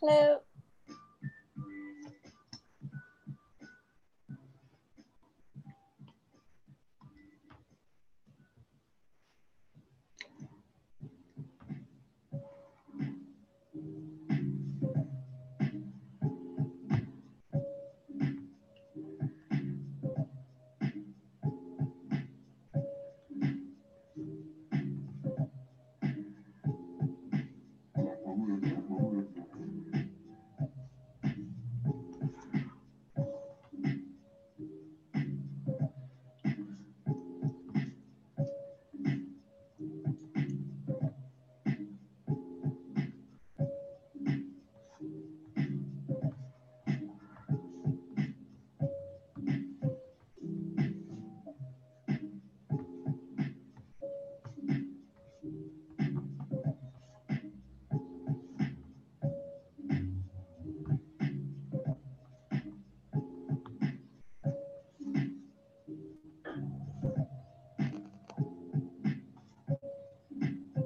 Hello.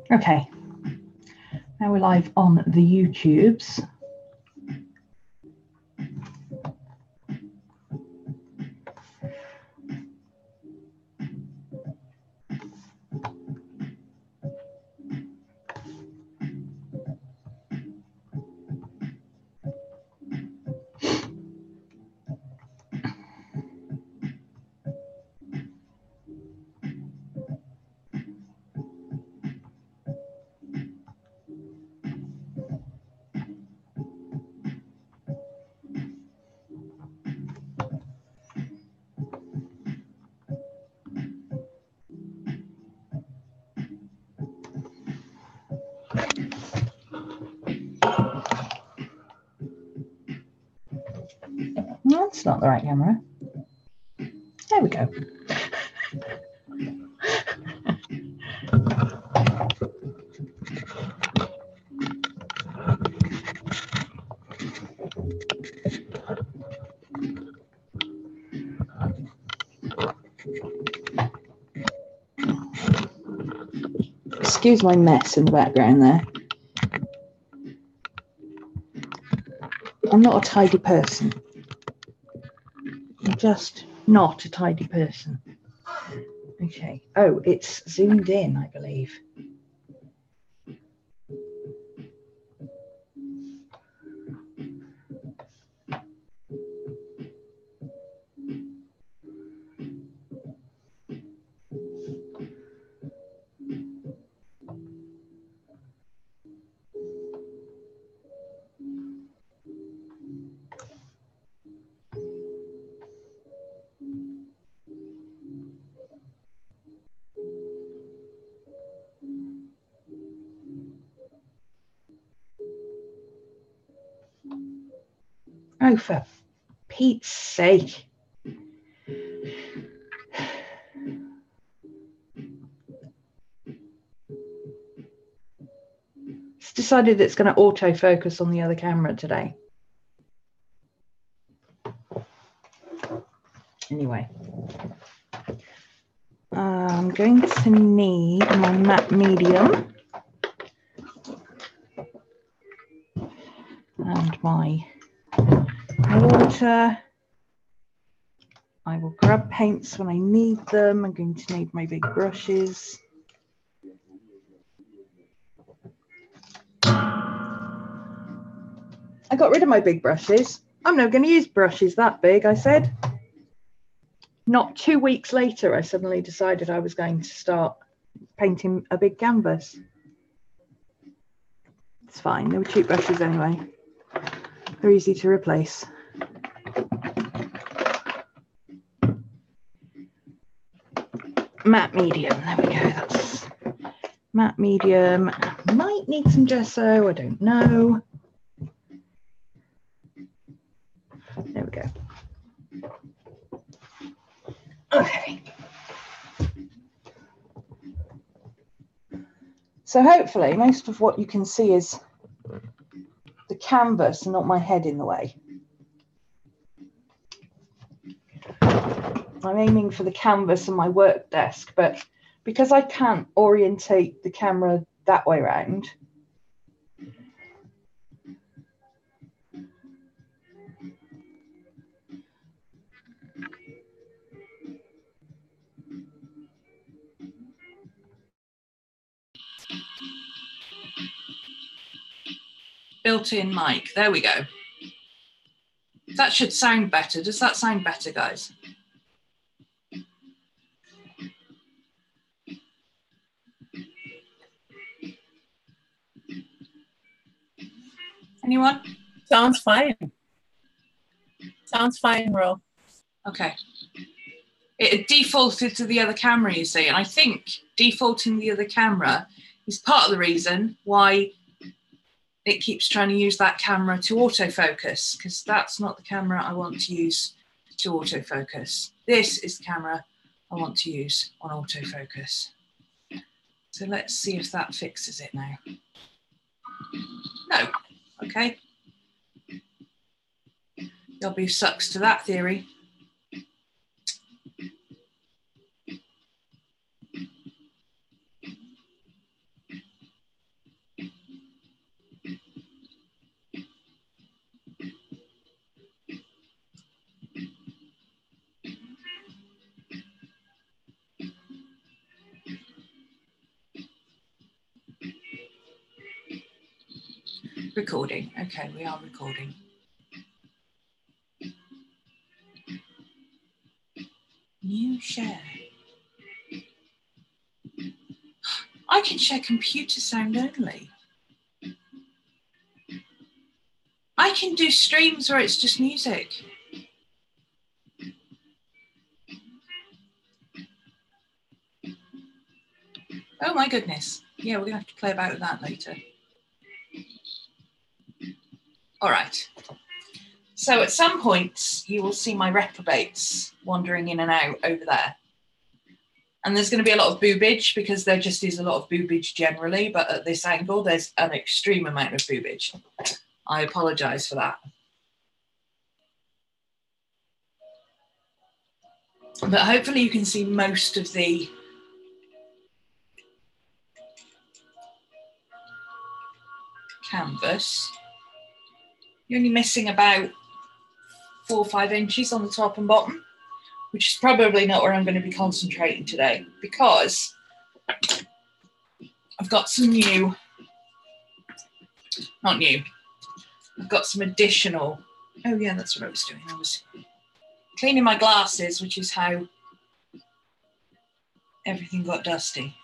Okay, now we're live on the YouTubes. That's not the right camera. There we go. Excuse my mess in the background there. I'm not a tidy person. I'm just not a tidy person. Okay. Oh, it's zoomed in, I believe. Oh, for Pete's sake. It's decided it's going to autofocus on the other camera today. Anyway, I'm going to need my matte medium and my water. I will grab paints when I need them. I'm going to need my big brushes. I got rid of my big brushes. I'm not going to use brushes that big, I said. Not 2 weeks later, I suddenly decided I was going to start painting a big canvas. It's fine, they were cheap brushes anyway. They're easy to replace. Matte medium, there we go, that's matte medium. Might need some gesso, I don't know. There we go. Okay. So hopefully most of what you can see is the canvas and not my head in the way. I'm aiming for the canvas and my work desk, but because I can't orientate the camera that way around, built-in mic. There we go. That should sound better. Does that sound better, guys? Anyone? Sounds fine. Sounds fine, Ro. Okay. It defaulted to the other camera, you see, and I think defaulting the other camera is part of the reason why it keeps trying to use that camera to autofocus, because that's not the camera I want to use to autofocus. This is the camera I want to use on autofocus. So let's see if that fixes it now. No, okay. W sucks to that theory. Recording. Okay, we are recording. New share. I can share computer sound only. I can do streams where it's just music. Oh my goodness. Yeah, we're gonna have to play about with that later. All right. So at some points you will see my reprobates wandering in and out over there. And there's going to be a lot of boobage because there just is a lot of boobage generally, but at this angle, there's an extreme amount of boobage. I apologize for that. But hopefully you can see most of the canvas. You're only missing about 4 or 5 inches on the top and bottom, which is probably not where I'm going to be concentrating today because I've got some new, not new, I've got some additional, oh yeah, that's what I was doing. I was cleaning my glasses, which is how everything got dusty.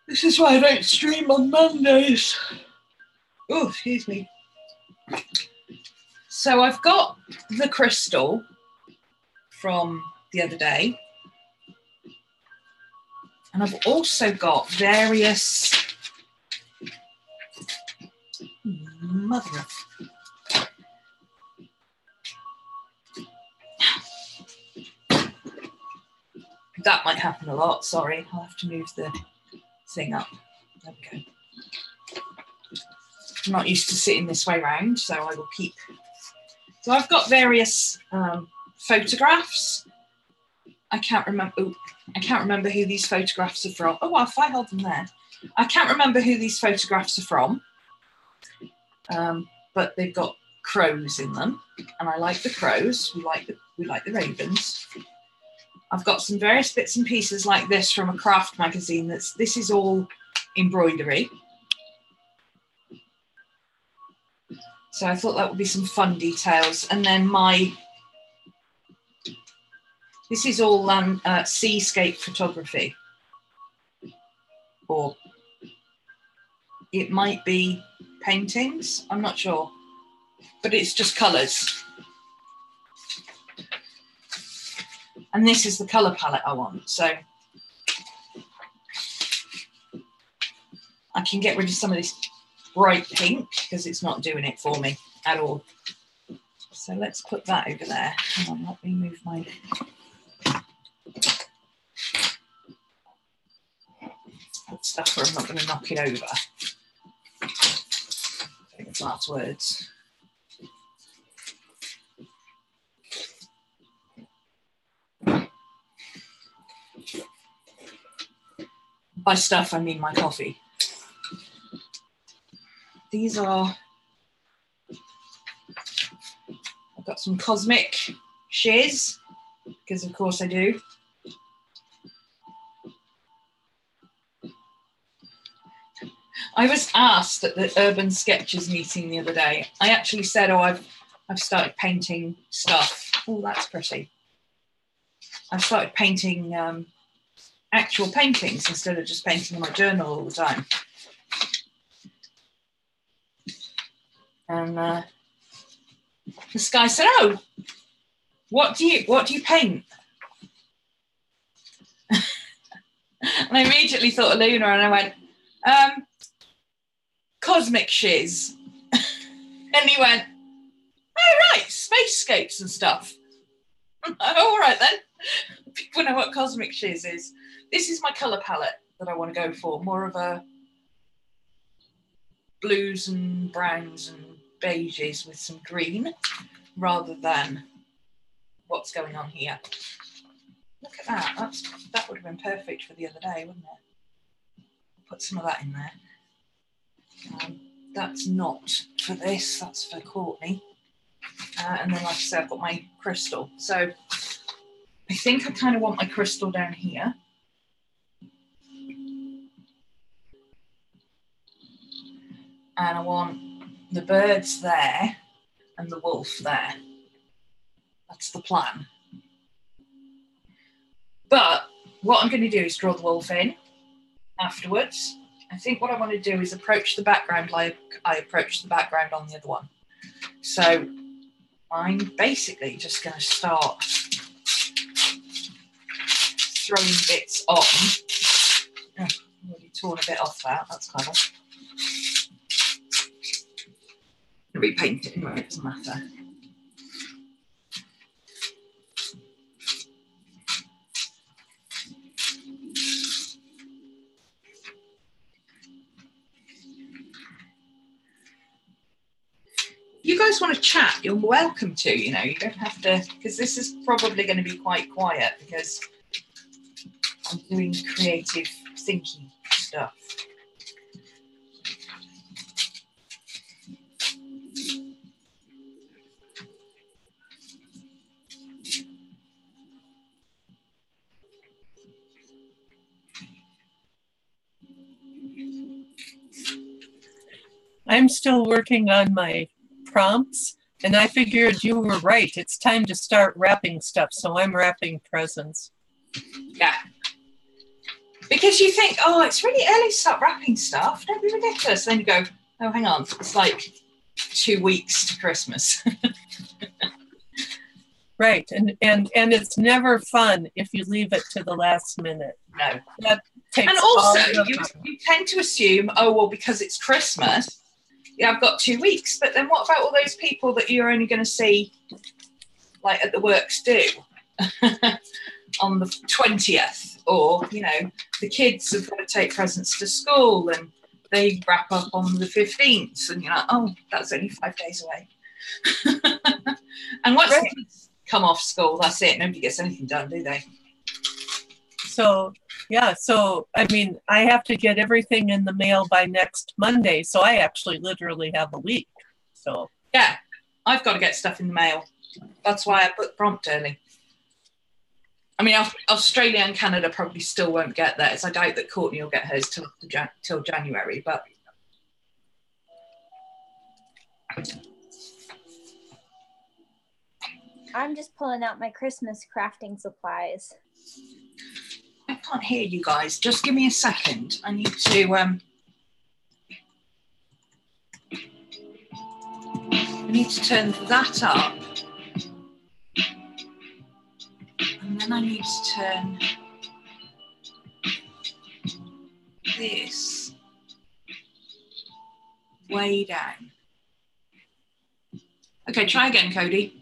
This is why I don't stream on Mondays. Oh, excuse me. So I've got the crystal from the other day. And I've also got various, mother of, that might happen a lot, sorry. I'll have to move the thing up. There we go. I'm not used to sitting this way round, so I will keep. So I've got various photographs. I can't remember who these photographs are from. Oh, well, if I hold them there. I can't remember who these photographs are from, but they've got crows in them, and I like the crows. We like the ravens. I've got some various bits and pieces like this from a craft magazine. This is all embroidery. So I thought that would be some fun details. And then this is all seascape photography. Or it might be paintings, I'm not sure. But it's just colours. And this is the colour palette I want. So I can get rid of some of this bright pink because it's not doing it for me at all. So let's put that over there. Hang on, let me move my... Put stuff where I'm not going to knock it over. I think it's last words. By stuff, I mean my coffee. These are, I've got some cosmic shiz, because of course I do. I was asked at the Urban Sketches meeting the other day. I actually said, oh, I've started painting stuff. Oh, that's pretty. I've started painting actual paintings instead of just painting in my journal all the time. And this guy said, oh, what do you paint? And I immediately thought of Luna, and I went, cosmic shiz. And he went, oh, right, spacescapes and stuff. All right, then. People know what cosmic shiz is. This is my colour palette that I want to go for, more of a blues and browns and beiges with some green, rather than what's going on here. Look at that. That would have been perfect for the other day, wouldn't it? Put some of that in there. That's not for this, that's for Courtney. And then, like I said, I've got my crystal. So I think I kind of want my crystal down here. And I want the birds there and the wolf there. That's the plan. But what I'm going to do is draw the wolf in afterwards. I think what I want to do is approach the background like I approached the background on the other one. So I'm basically just going to start throwing bits on. Oh, I've already torn a bit off that, that's clever. Repaint it anyway, it doesn't matter. You guys want to chat, you're welcome to, you know, you don't have to, because this is probably going to be quite quiet because I'm doing creative thinking stuff. I'm still working on my prompts, and I figured you were right. It's time to start wrapping stuff, so I'm wrapping presents. Yeah. Because you think, oh, it's really early to start wrapping stuff. Don't be ridiculous. Then you go, oh, hang on. It's like 2 weeks to Christmas. Right, and it's never fun if you leave it to the last minute. No. That takes and also, all you tend to assume, oh, well, because it's Christmas, yeah, I've got 2 weeks. But then what about all those people that you're only going to see, like, at the works do on the 20th? Or, you know, the kids have got to take presents to school and they wrap up on the 15th. And you're like, oh, that's only 5 days away. And once the kids come off school, that's it. Nobody gets anything done, do they? So, yeah, so, I mean, I have to get everything in the mail by next Monday, so I actually literally have a week, so. Yeah, I've got to get stuff in the mail. That's why I put prompt early. I mean, Australia and Canada probably still won't get theirs. I doubt that Courtney will get hers till January, but. I'm just pulling out my Christmas crafting supplies. I can't hear you guys. Just give me a second. I need to turn that up. And then I need to turn this way down. Okay, try again, Cody.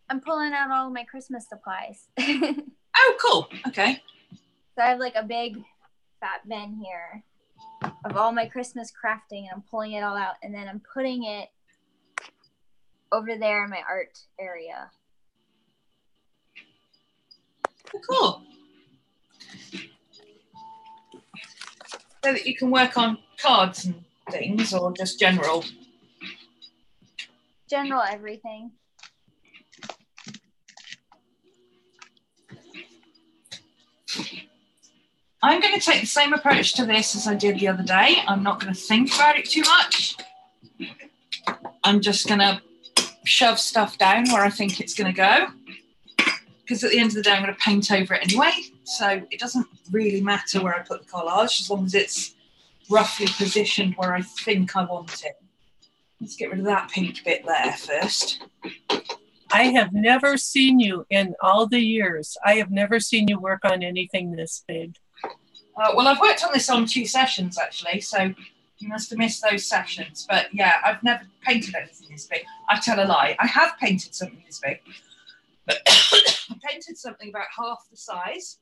I'm pulling out all of my Christmas supplies. Oh, cool. Okay. So I have like a big fat bin here of all my Christmas crafting, and I'm pulling it all out, and then I'm putting it over there in my art area. Oh, cool. So that you can work on cards and things, or just general? General everything. I'm going to take the same approach to this as I did the other day. I'm not going to think about it too much. I'm just going to shove stuff down where I think it's going to go. Because at the end of the day, I'm going to paint over it anyway. So it doesn't really matter where I put the collage, as long as it's roughly positioned where I think I want it. Let's get rid of that pink bit there first. I have never seen you in all the years. I have never seen you work on anything this big. Well, I've worked on this on 2 sessions, actually, so you must have missed those sessions. But yeah, I've never painted anything this big. I tell a lie. I have painted something this big. But I painted something about half the size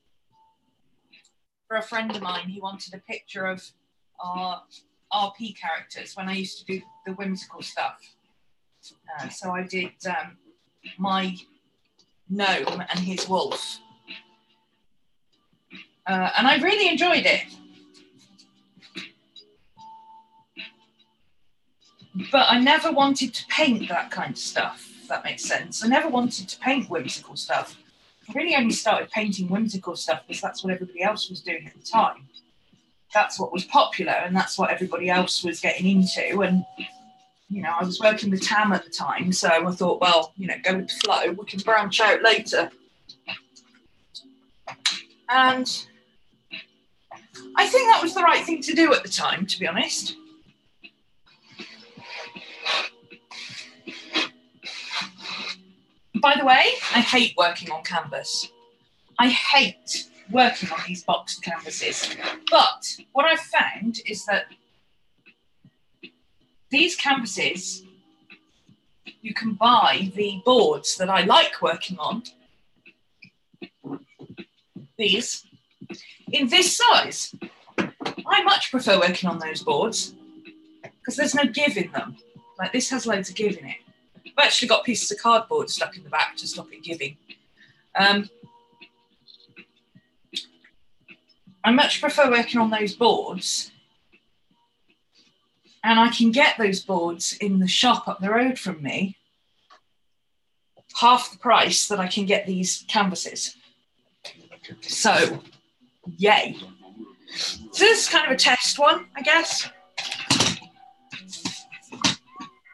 for a friend of mine. He wanted a picture of our RP characters when I used to do the whimsical stuff. So I did my gnome and his wolf. And I really enjoyed it. But I never wanted to paint that kind of stuff, if that makes sense. I never wanted to paint whimsical stuff. I really only started painting whimsical stuff because that's what everybody else was doing at the time. That's what was popular and that's what everybody else was getting into. And, you know, I was working with Tam at the time, so I thought, well, you know, go with the flow. We can branch out later. And I think that was the right thing to do at the time, to be honest. By the way, I hate working on canvas. I hate working on these boxed canvases. But what I've found is that these canvases, you can buy the boards that I like working on, these, in this size. I much prefer working on those boards because there's no give in them. Like this has loads of give in it. I've actually got pieces of cardboard stuck in the back to stop it giving. I much prefer working on those boards, and I can get those boards in the shop up the road from me half the price that I can get these canvases. So, yay. So this is kind of a test one, I guess.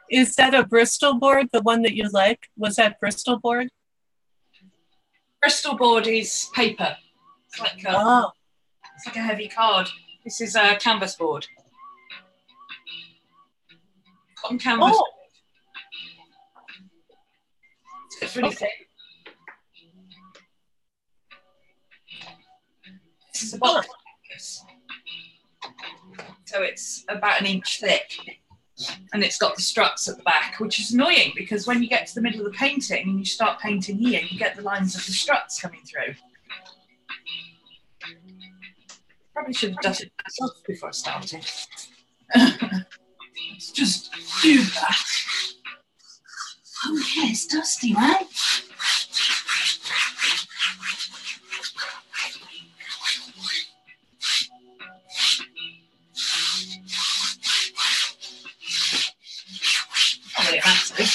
Is that a Bristol board, the one that you like? Was that Bristol board? Bristol board is paper. It's like it's like a heavy card. This is a canvas board. Cotton canvas. Oh. It's really thick. This is a box. So it's about 1 inch thick. And it's got the struts at the back, which is annoying because when you get to the middle of the painting and you start painting here, you get the lines of the struts coming through. Probably should have done it myself before I started. Let's just do that. Oh yeah, it's dusty, man.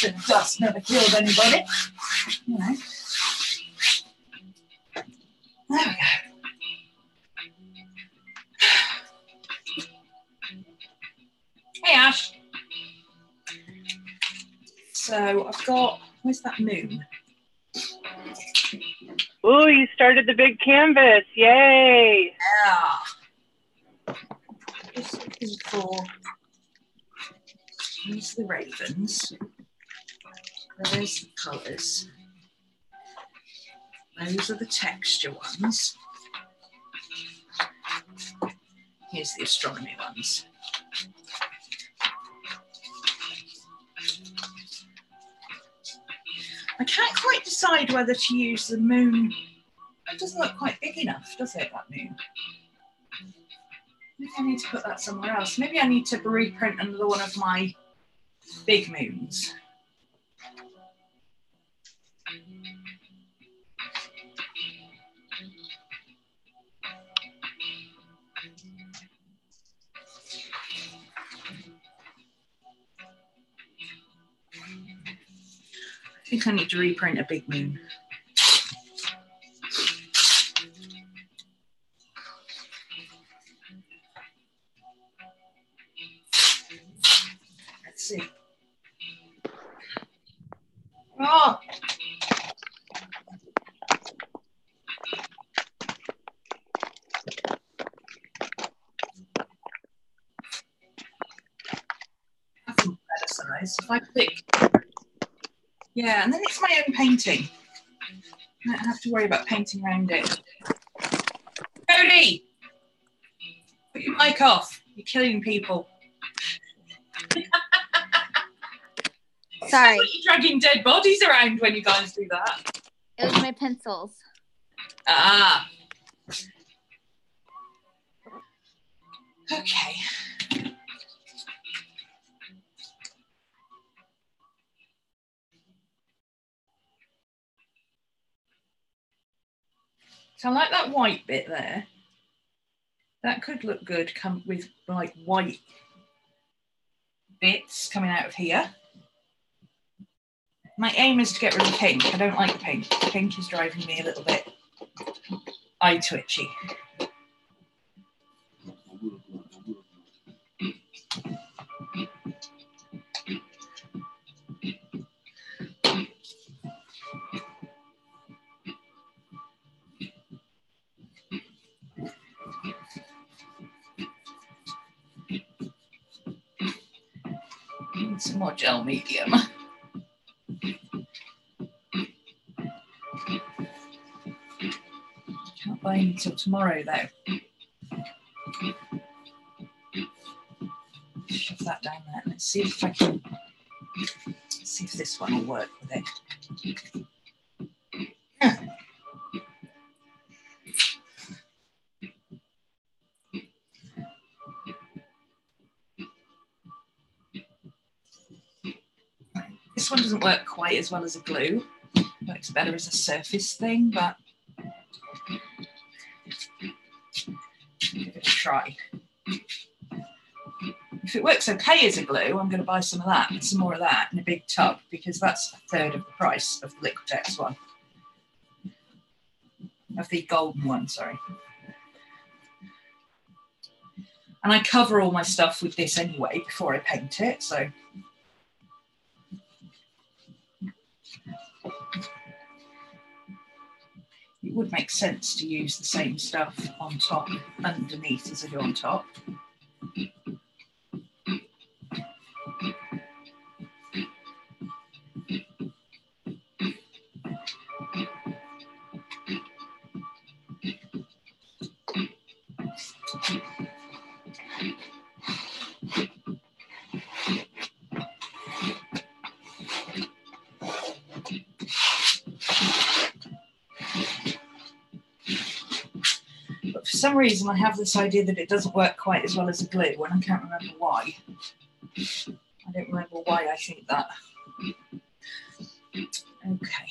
The dust never killed anybody. You know. There we go. Hey Ash. So I've got, where's that moon? Ooh, you started the big canvas. Yay. Yeah. This is for, these are the ravens. There's the colours. Those are the texture ones. Here's the astronomy ones. I can't quite decide whether to use the moon. It doesn't look quite big enough, does it, that moon? Maybe I need to put that somewhere else. Maybe I need to reprint another one of my big moons. I think I need to reprint a big moon. see. Oh. I think better size. If I pick, yeah, and then it's my own painting. I don't have to worry about painting around it. Cody, put your mic off. You're killing people. Sorry. Sounds like you're dragging dead bodies around when you guys do that. It was my pencils. Ah. Okay. So I like that white bit there. That could look good come with like white bits coming out of here. My aim is to get rid of pink. I don't like pink. Pink is driving me a little bit eye twitchy. Need some more gel medium. Can't buy any till tomorrow though. Shove that down there. Let's see if I can. Let's see if this one will work with it. This one doesn't work quite as well as a glue. It works better as a surface thing, but give it a try. If it works okay as a glue, I'm going to buy some of that and some more of that in a big tub, because that's a third of the price of the Liquitex one. Of the golden one, sorry. And I cover all my stuff with this anyway before I paint it, so. It would make sense to use the same stuff on top underneath as I do on top. But for some reason, I have this idea that it doesn't work quite as well as a glue, and I can't remember why. I don't remember why I think that. Okay.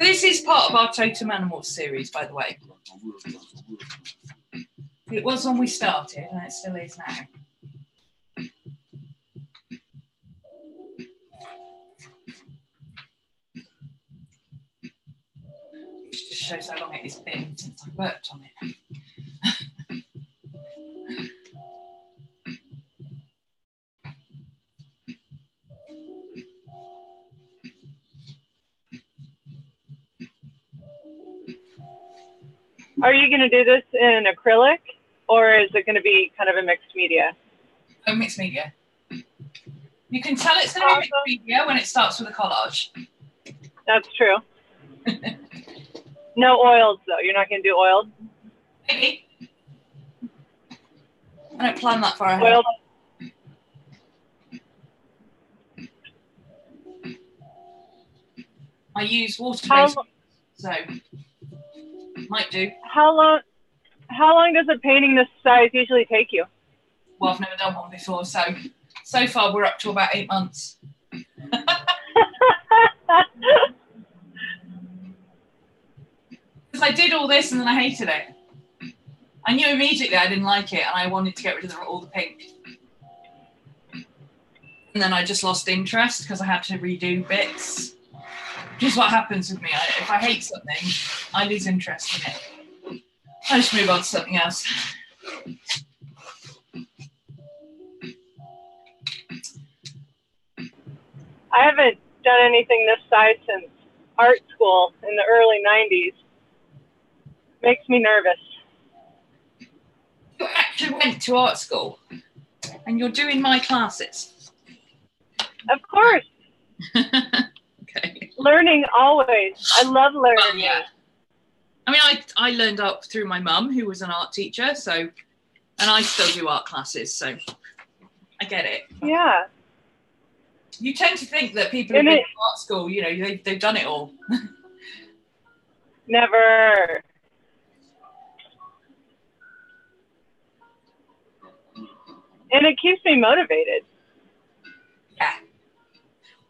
This is part of our Totem Animals series, by the way. It was when we started, and it still is now. It just shows how long it has been since I worked on it. Are you going to do this in acrylic, or is it going to be kind of a mixed media? Oh, mixed media. You can tell it's going to be mixed media when it starts with a collage. That's true. No oils, though. You're not going to do oiled? Maybe. I don't plan that far ahead. Well, I use water-based, so might do. how long does a painting this size usually take you? Well, I've never done one before, so far we're up to about 8 months. Because I did all this and then I hated it. I knew immediately I didn't like it and I wanted to get rid of all the pink. And then I just lost interest because I had to redo bits. Which is what happens with me. If I hate something, I lose interest in it. I just move on to something else. I haven't done anything this size since art school in the early 90s. Makes me nervous. You actually went to art school and you're doing my classes. Of course. Okay. Learning always. I love learning. Well, yeah. I mean, I learned art through my mum, who was an art teacher, so, and I still do art classes, so I get it. Yeah. You tend to think that people who've been to art school, you know, they've done it all. Never. And it keeps me motivated. Yeah.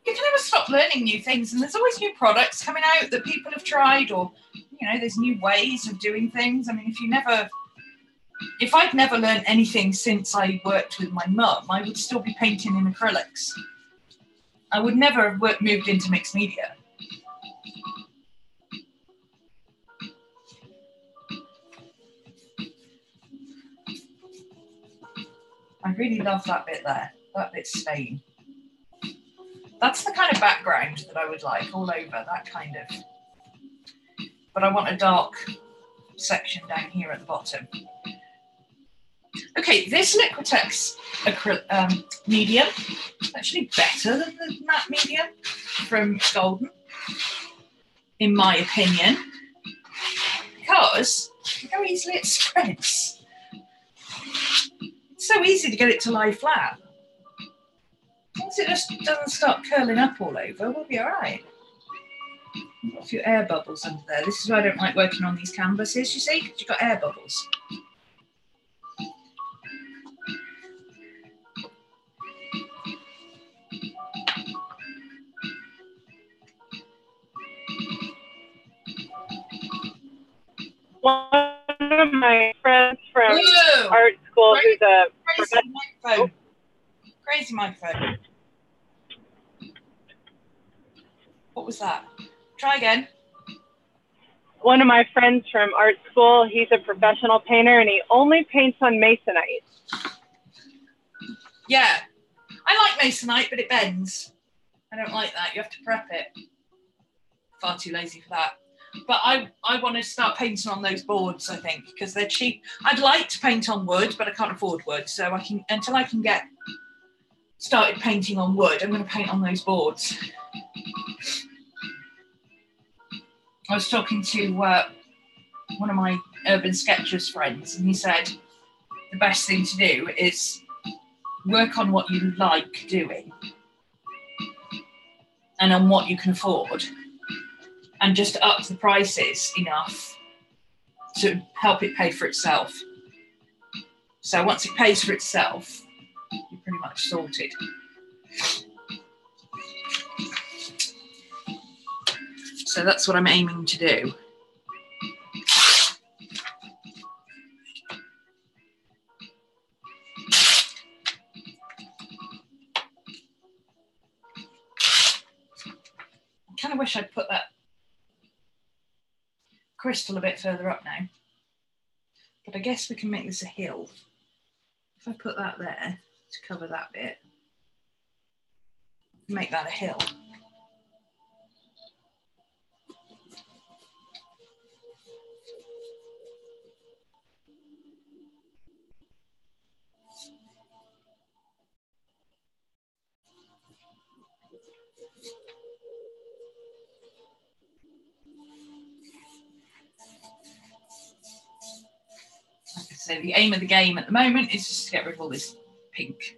You can never stop learning new things, and there's always new products coming out that people have tried, or, you know, there's new ways of doing things. I mean, if I'd never learned anything since I worked with my mum, I would still be painting in acrylics. I would never have moved into mixed media. I really love that bit there. That bit's staying. That's the kind of background that I would like all over, that kind of. But I want a dark section down here at the bottom. Okay, this Liquitex medium is actually better than the matte medium from Golden, in my opinion, because look how easily it spreads. It's so easy to get it to lie flat. As long as it just doesn't start curling up all over, we'll be all right. I've got a few air bubbles under there. This is why I don't like working on these canvases, you see, because you've got air bubbles. One of my friends from art school who's a crazy microphone. Crazy microphone. What was that? Try again. One of my friends from art school, he's a professional painter and he only paints on masonite. Yeah. I like masonite, but it bends. I don't like that. You have to prep it. Far too lazy for that. But I want to start painting on those boards, I think, because they're cheap. I'd like to paint on wood, but I can't afford wood. So until I can get started painting on wood, I'm going to paint on those boards. I was talking to one of my urban sketchers friends, and he said the best thing to do is work on what you like doing and on what you can afford, and just up the prices enough to help it pay for itself. So once it pays for itself, you're pretty much sorted. So that's what I'm aiming to do. I kind of wish I'd put that crystal a bit further up now, but I guess we can make this a hill. If I put that there to cover that bit, make that a hill. Like I So the aim of the game at the moment is just to get rid of all this pink.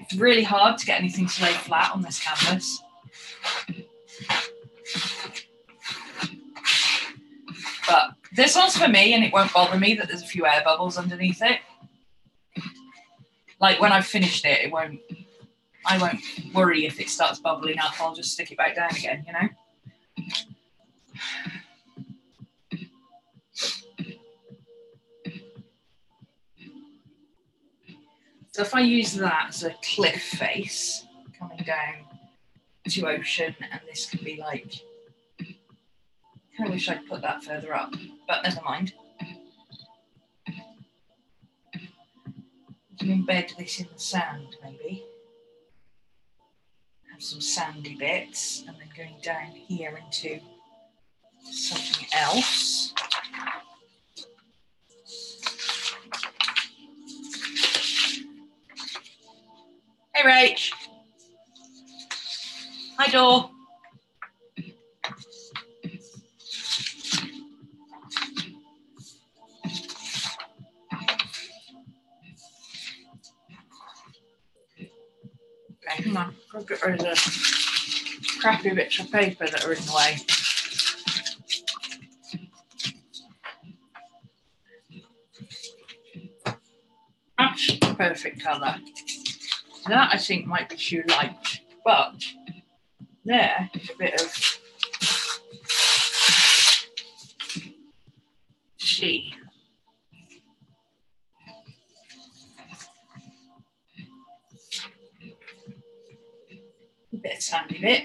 It's really hard to get anything to lay flat on this canvas. But this one's for me, and it won't bother me that there's a few air bubbles underneath it. Like when I've finished it, I won't worry if it starts bubbling up. I'll just stick it back down again, you know? So if I use that as a cliff face coming down to ocean, and this could be like, I kind of wish I'd put that further up, but never mind. You can embed this in the sand maybe. Have some sandy bits, and then going down here into something else. Hey, Rach. Hi, Door. Okay, hang on. I'll get rid of the crappy bits of paper that are in the way. That's the perfect colour. That I think might be too light, but there is a bit of sea. A bit of sandy bit.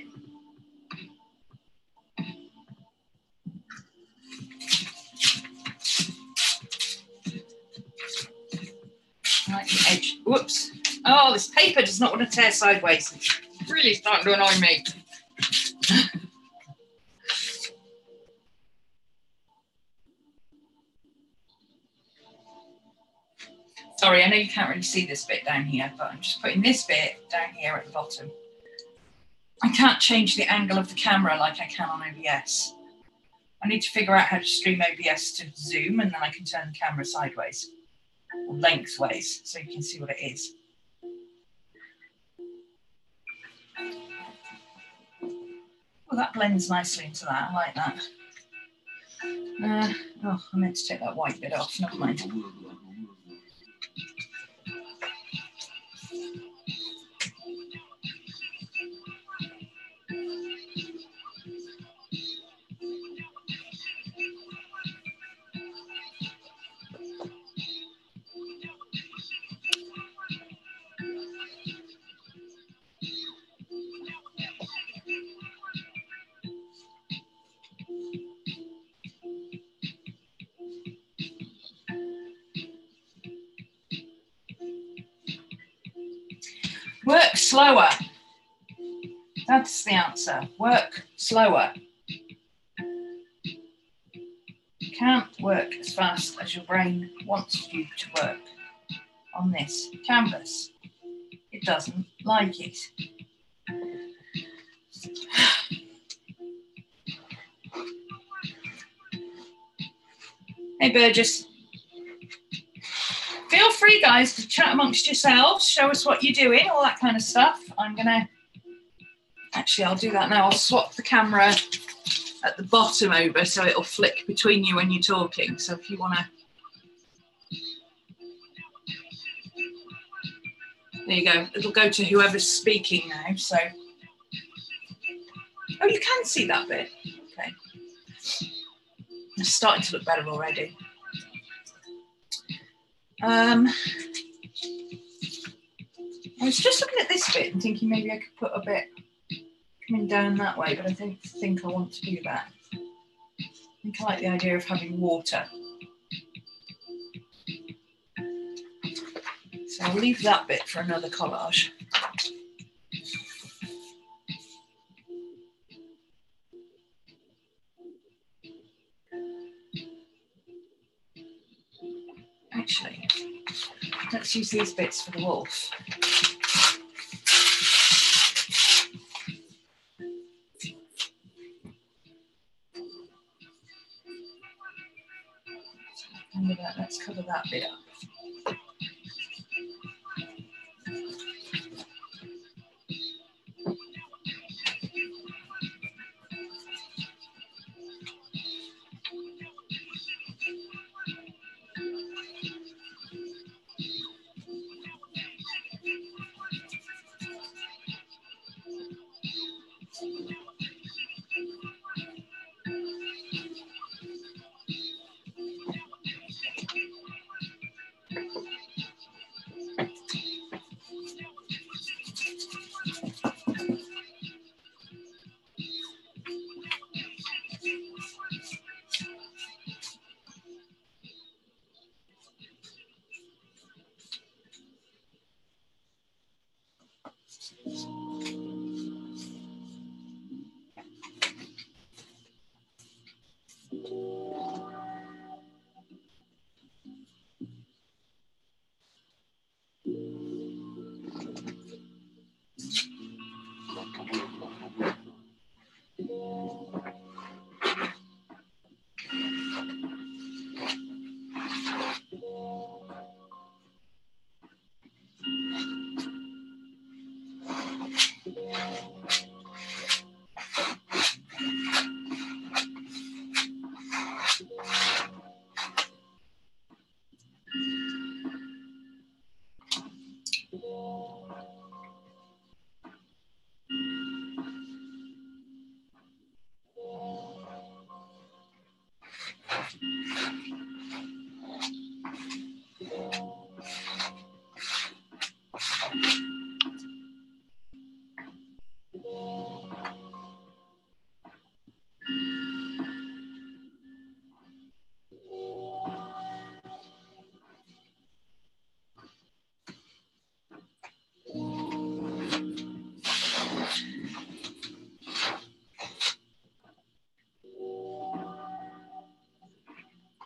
Right, the edge. Whoops. Oh, this paper does not want to tear sideways. It's really starting to annoy me. Sorry, I know you can't really see this bit down here, but I'm just putting this bit down here at the bottom. I can't change the angle of the camera like I can on OBS. I need to figure out how to stream OBS to zoom, and then I can turn the camera sideways or lengthways so you can see what it is. Well, that blends nicely into that. I like that. Oh, I meant to take that white bit off. Never mind. Work slower. That's the answer. Work slower. You can't work as fast as your brain wants you to work on this canvas. It doesn't like it. Hey, Burgess. Feel free, guys, to chat amongst yourselves, show us what you're doing, all that kind of stuff. I'm going to, actually, I'll do that now. I'll swap the camera at the bottom over so it'll flick between you when you're talking. So if you want to, there you go. It'll go to whoever's speaking now. So, oh, you can see that bit. Okay. It's starting to look better already. I was just looking at this bit and thinking maybe I could put a bit coming down that way, but I don't think I want to do that. I think I like the idea of having water. So I'll leave that bit for another collage. Actually, let's use these bits for the wolf. Let's cover that bit up.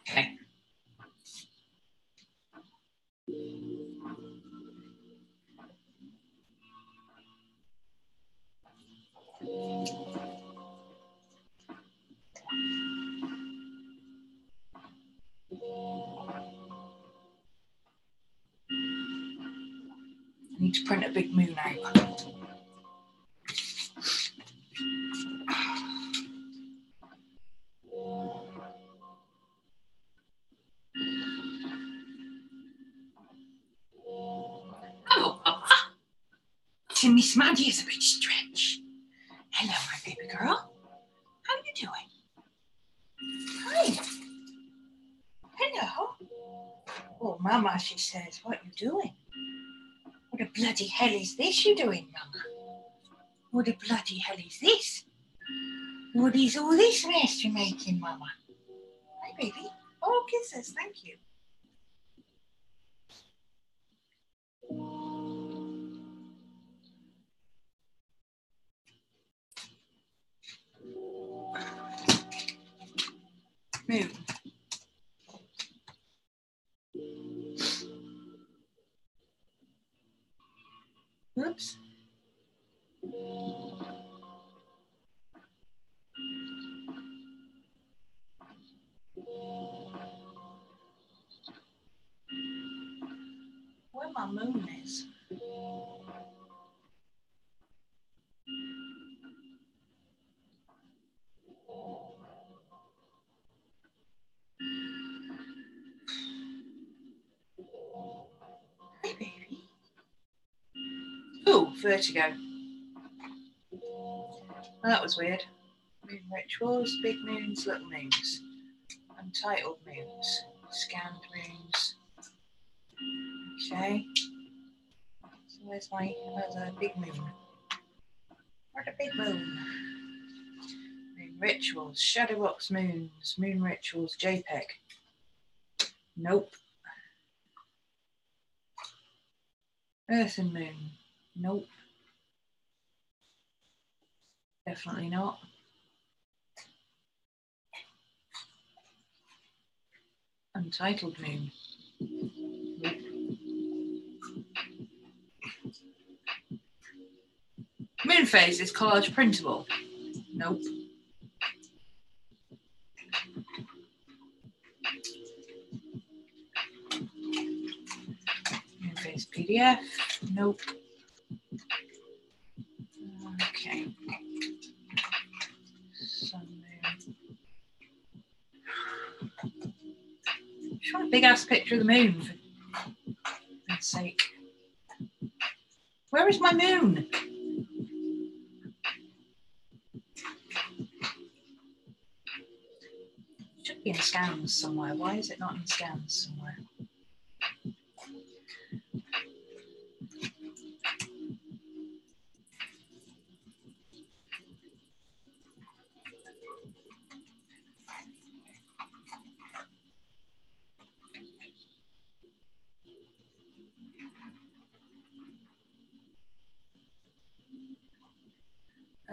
Okay. I need to print a big moon out. Hello, Papa. To Miss Maddie is a bit stretch. Hello, my baby girl. How are you doing? Hi. Hello. Oh, Mama, she says, what are you doing? What the bloody hell is this you doing, Mama? What the bloody hell is this? What is all this mess you're making, Mama? Hi, baby. Oh, kisses, thank you. Moon. Oops. Where my moon is? Hi, baby. Oh, vertigo. Well, that was weird. Moon rituals, big moons, little moons. Untitled moons, scanned moons. Okay. So where's the big moon? Where's the big moon? Moon rituals, Shadowbox moons, moon rituals, JPEG. Nope. Earth and moon. Nope. Definitely not. Untitled moon. phase is collage printable. Nope. Moon phase PDF. Nope. Okay. Sun moon. Just want a big ass picture of the moon for God's sake. Where is my moon? It should be in scans somewhere. Why is it not in scans somewhere?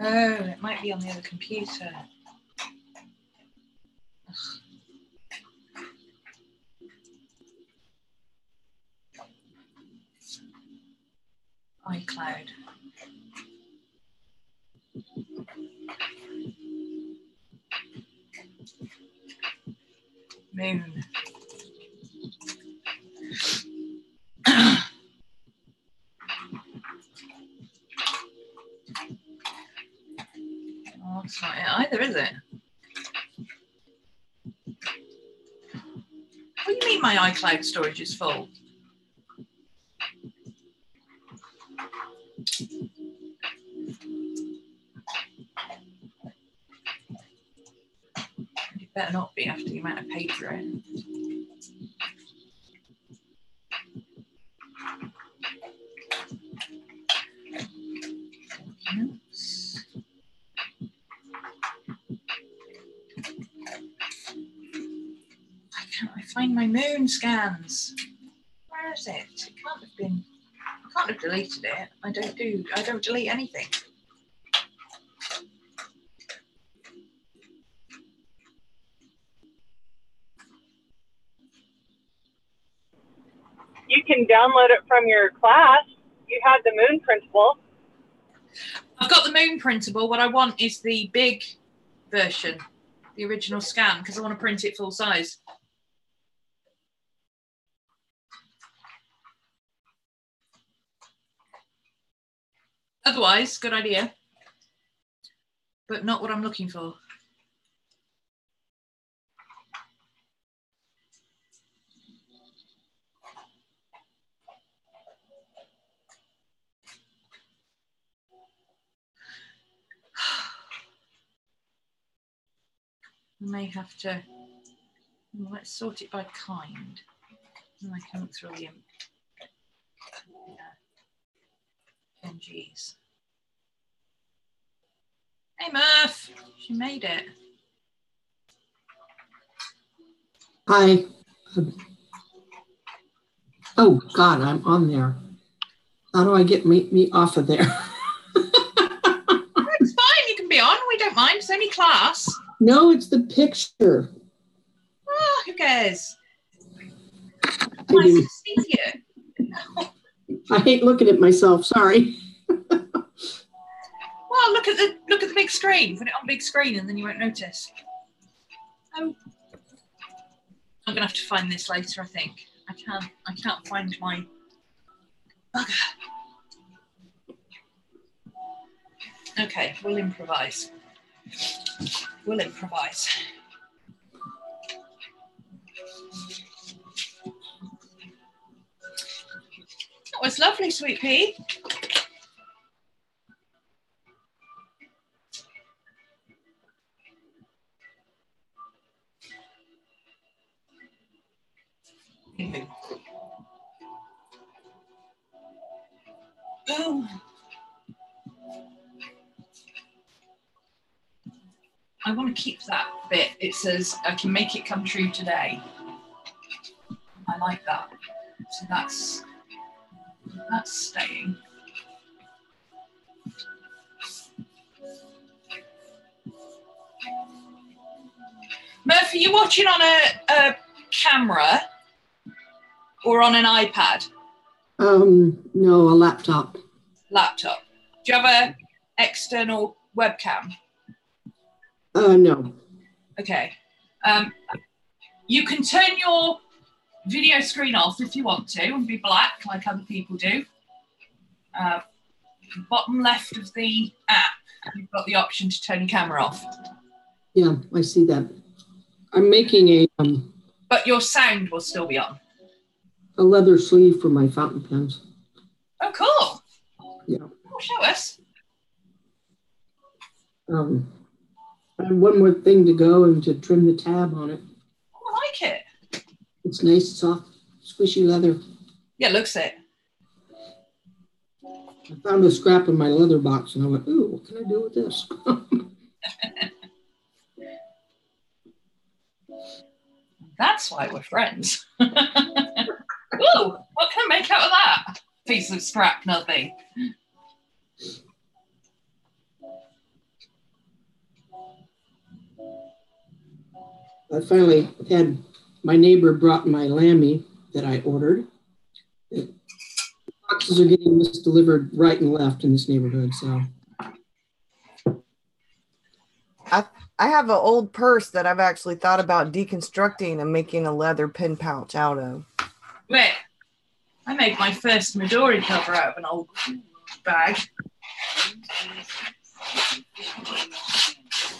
Oh, it might be on the other computer. iCloud. Moon. Oh, it's not it either, is it? What do you mean my iCloud storage is full? It better not be after the amount of paper in. Why can't I find my moon scans? Where is it? It can't have been. I can't have deleted it. I don't delete anything. You can download it from your class. You had the moon printable. I've got the moon printable. What I want is the big version, the original scan, because I want to print it full size. Otherwise, good idea, but not what I'm looking for. We may have to, well, let's sort it by kind. And I can look through the NGs. Hey Murph, she made it. Hi. Oh God, I'm on there. How do I get me off of there? It's fine, you can be on, we don't mind, it's only class. No, it's the picture. Oh, who cares? I Nice do. to see you. I hate looking at myself, sorry. Well, look at the big screen. Put it on big screen and then you won't notice. Oh. I'm gonna have to find this later, I think. I can't find my bugger. Okay, we'll improvise. We'll improvise. That was lovely, Sweet Pea. Oh. I want to keep that bit. It says, I can make it come true today. I like that. So that's staying. Murph, are you watching on a camera or on an iPad? No, a laptop. Laptop. Do you have external webcam? No. Okay. You can turn your video screen off if you want to and be black like other people do. Bottom left of the app, you've got the option to turn your camera off. Yeah, I see that. I'm making a but your sound will still be on. A leather sleeve for my fountain pens. Oh, cool. Yeah. Oh, show us. I have one more thing to go and to trim the tab on it. Oh, I like it. It's nice, soft, squishy leather. Yeah, looks it. I found a scrap in my leather box and I went, ooh, what can I do with this? That's why we're friends. Ooh, what can I make out of that? Piece of scrap, nothing. I finally had my neighbor brought my lammy that I ordered. Boxes are getting misdelivered right and left in this neighborhood, so. I have an old purse that I've actually thought about deconstructing and making a leather pin pouch out of. Wait, I made my first Midori cover out of an old bag.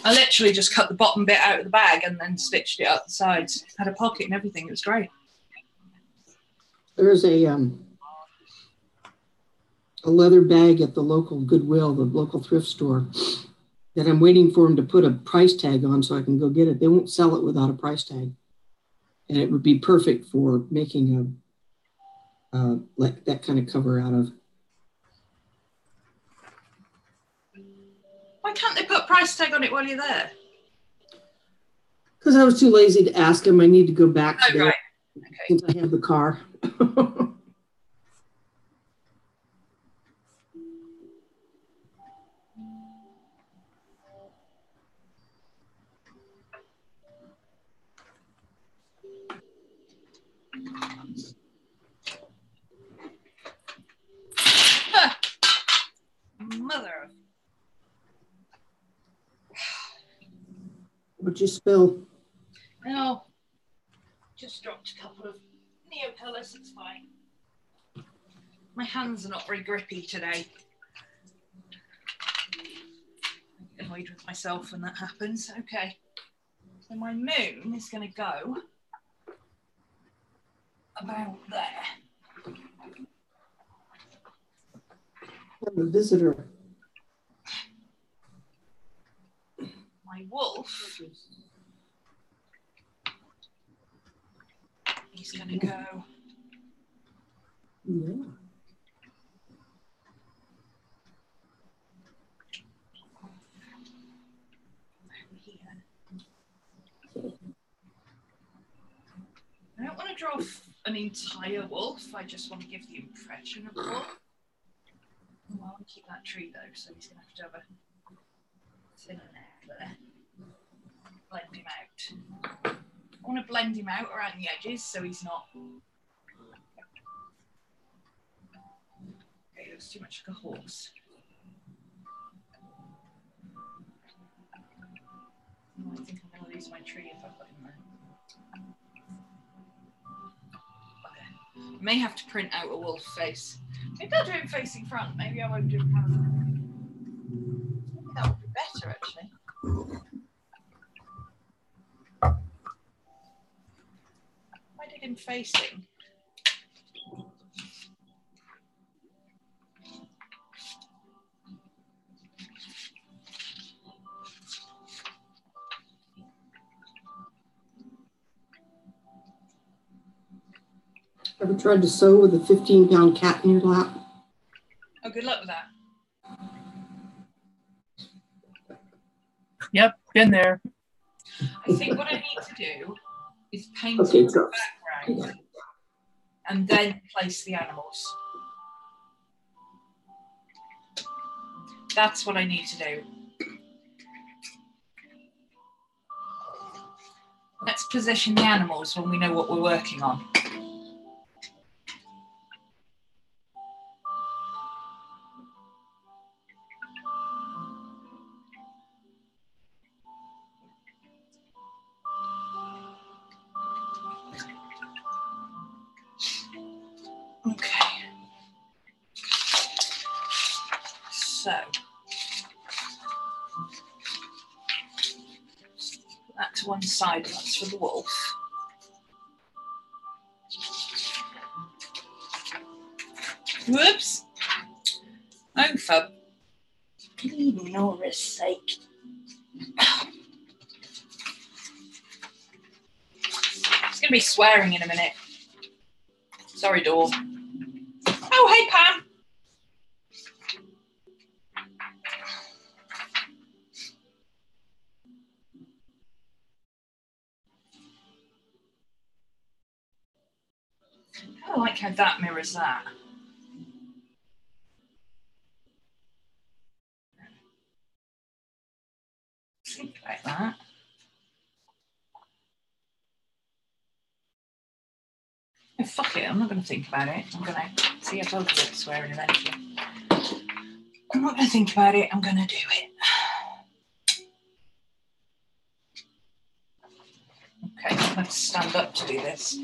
I literally just cut the bottom bit out of the bag and then stitched it up the sides. Had a pocket and everything. It was great. There's a leather bag at the local Goodwill, the local thrift store, that I'm waiting for them to put a price tag on so I can go get it. They won't sell it without a price tag. And it would be perfect for making a like that kind of cover out of. Why can't they put a price tag on it while you're there? Because I was too lazy to ask him. I need to go back today, right. Okay. Since I have the car. Mother. What'd you spill? No, just dropped a couple of Neo colours. It's fine. My hands are not very grippy today. I get annoyed with myself when that happens. Okay, so my moon is going to go about there. I have a visitor. My wolf, he's going to go. Yeah. I don't want to draw an entire wolf. I just want to give the impression of a wolf. Oh, I want to keep that tree though, so he's going to have a thinner neck there. Blend him out. I want to blend him out around the edges so he's not. Okay, it looks too much like a horse. Oh, I think I'm going to lose my tree if I put him there. Okay. I may have to print out a wolf face. Maybe I'll do him facing front. Maybe I won't do him kind of. Maybe that would be better actually. If I did him facing. Ever tried to sew with a 15-pound cat in your lap? Oh, good luck with that. Yep, been there. I think what I need to do is paint Okay, the background and then place the animals. That's what I need to do. Let's position the animals when we know what we're working on. So put that to one side, and that's for the wolf. Whoops. Oh, for Nora's sake. It's going to be swearing in a minute. Sorry, door. Oh, hey, Pam. I like how that mirrors that. Think about that. Oh, fuck it, I'm not going to think about it. I'm going to see if I'll do it swearing eventually. I'm not going to think about it, I'm going to do it. Okay, let's stand up to do this.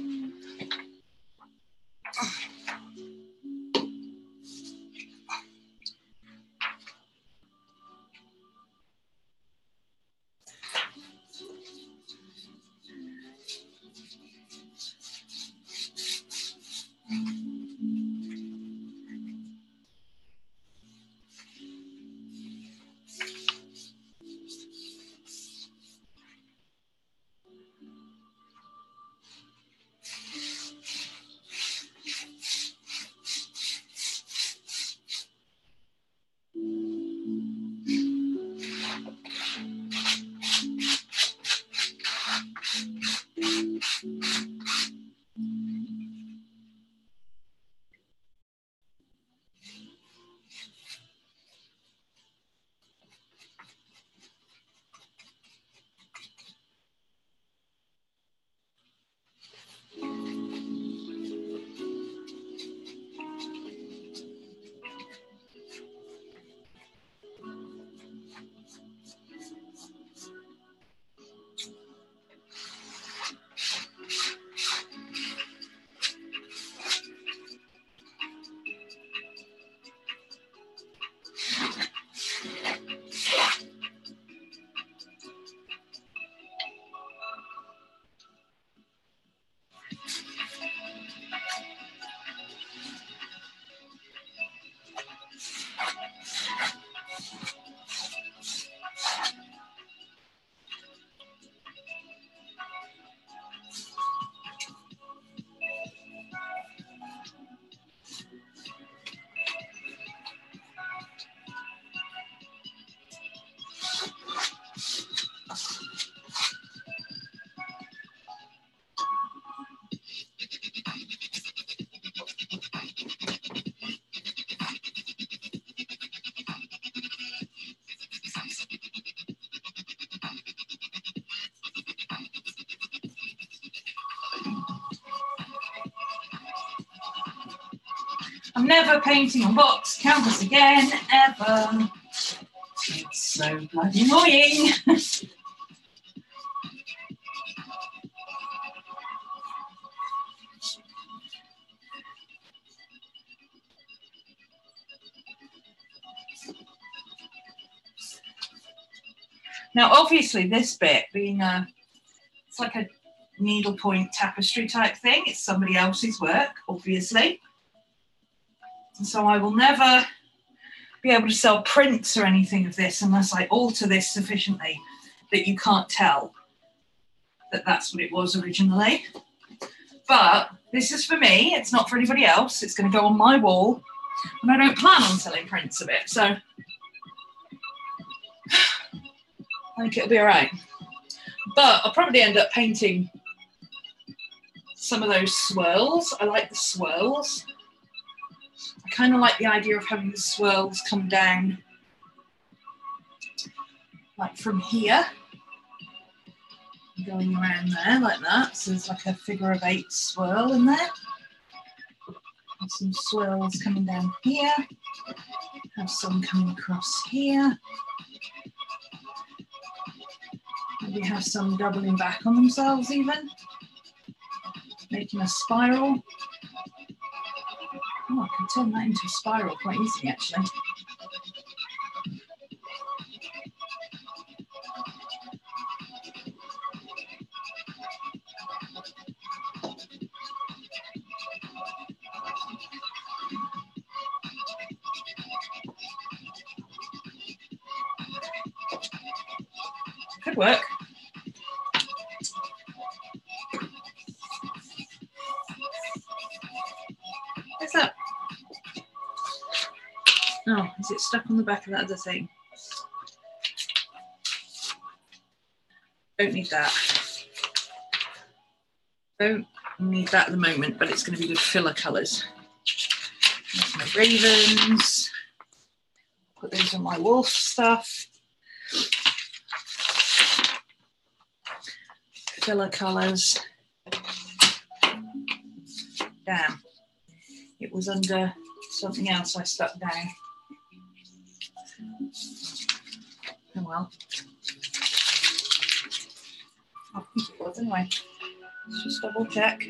I'm never painting on box canvas again, ever. It's so bloody annoying. Now, obviously, this bit being it's like a needlepoint tapestry type thing. It's somebody else's work, obviously. And so I will never be able to sell prints or anything of this unless I alter this sufficiently that you can't tell that that's what it was originally. But this is for me. It's not for anybody else. It's going to go on my wall. And I don't plan on selling prints of it. So I think it'll be all right. But I'll probably end up painting some of those swirls. I like the swirls. I kind of like the idea of having the swirls come down like from here, going around there like that. So there's like a figure of 8 swirl in there. Have some swirls coming down here. Have some coming across here. Maybe have some doubling back on themselves even. Making a spiral. Oh, I can turn that into a spiral quite easily, actually. should work. What's that? Oh, is it stuck on the back of that other thing? Don't need that. Don't need that at the moment, but it's going to be good filler colours. There's my ravens. Put those on my wolf stuff. Filler colours. Damn. It was under something else I stuck down. Oh well. I think it was anyway. Let's just double check.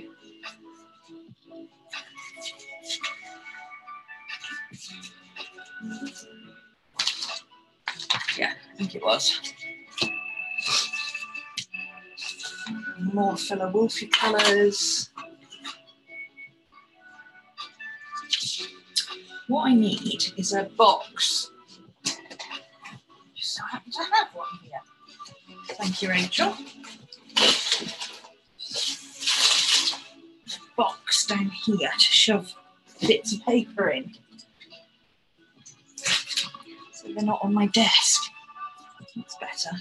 Yeah, I think it was. More filler wolfy colours. What I need is a box. Just so happen to have one here. Thank you, Rachel. Box down here to shove bits of paper in, so they're not on my desk. That's better.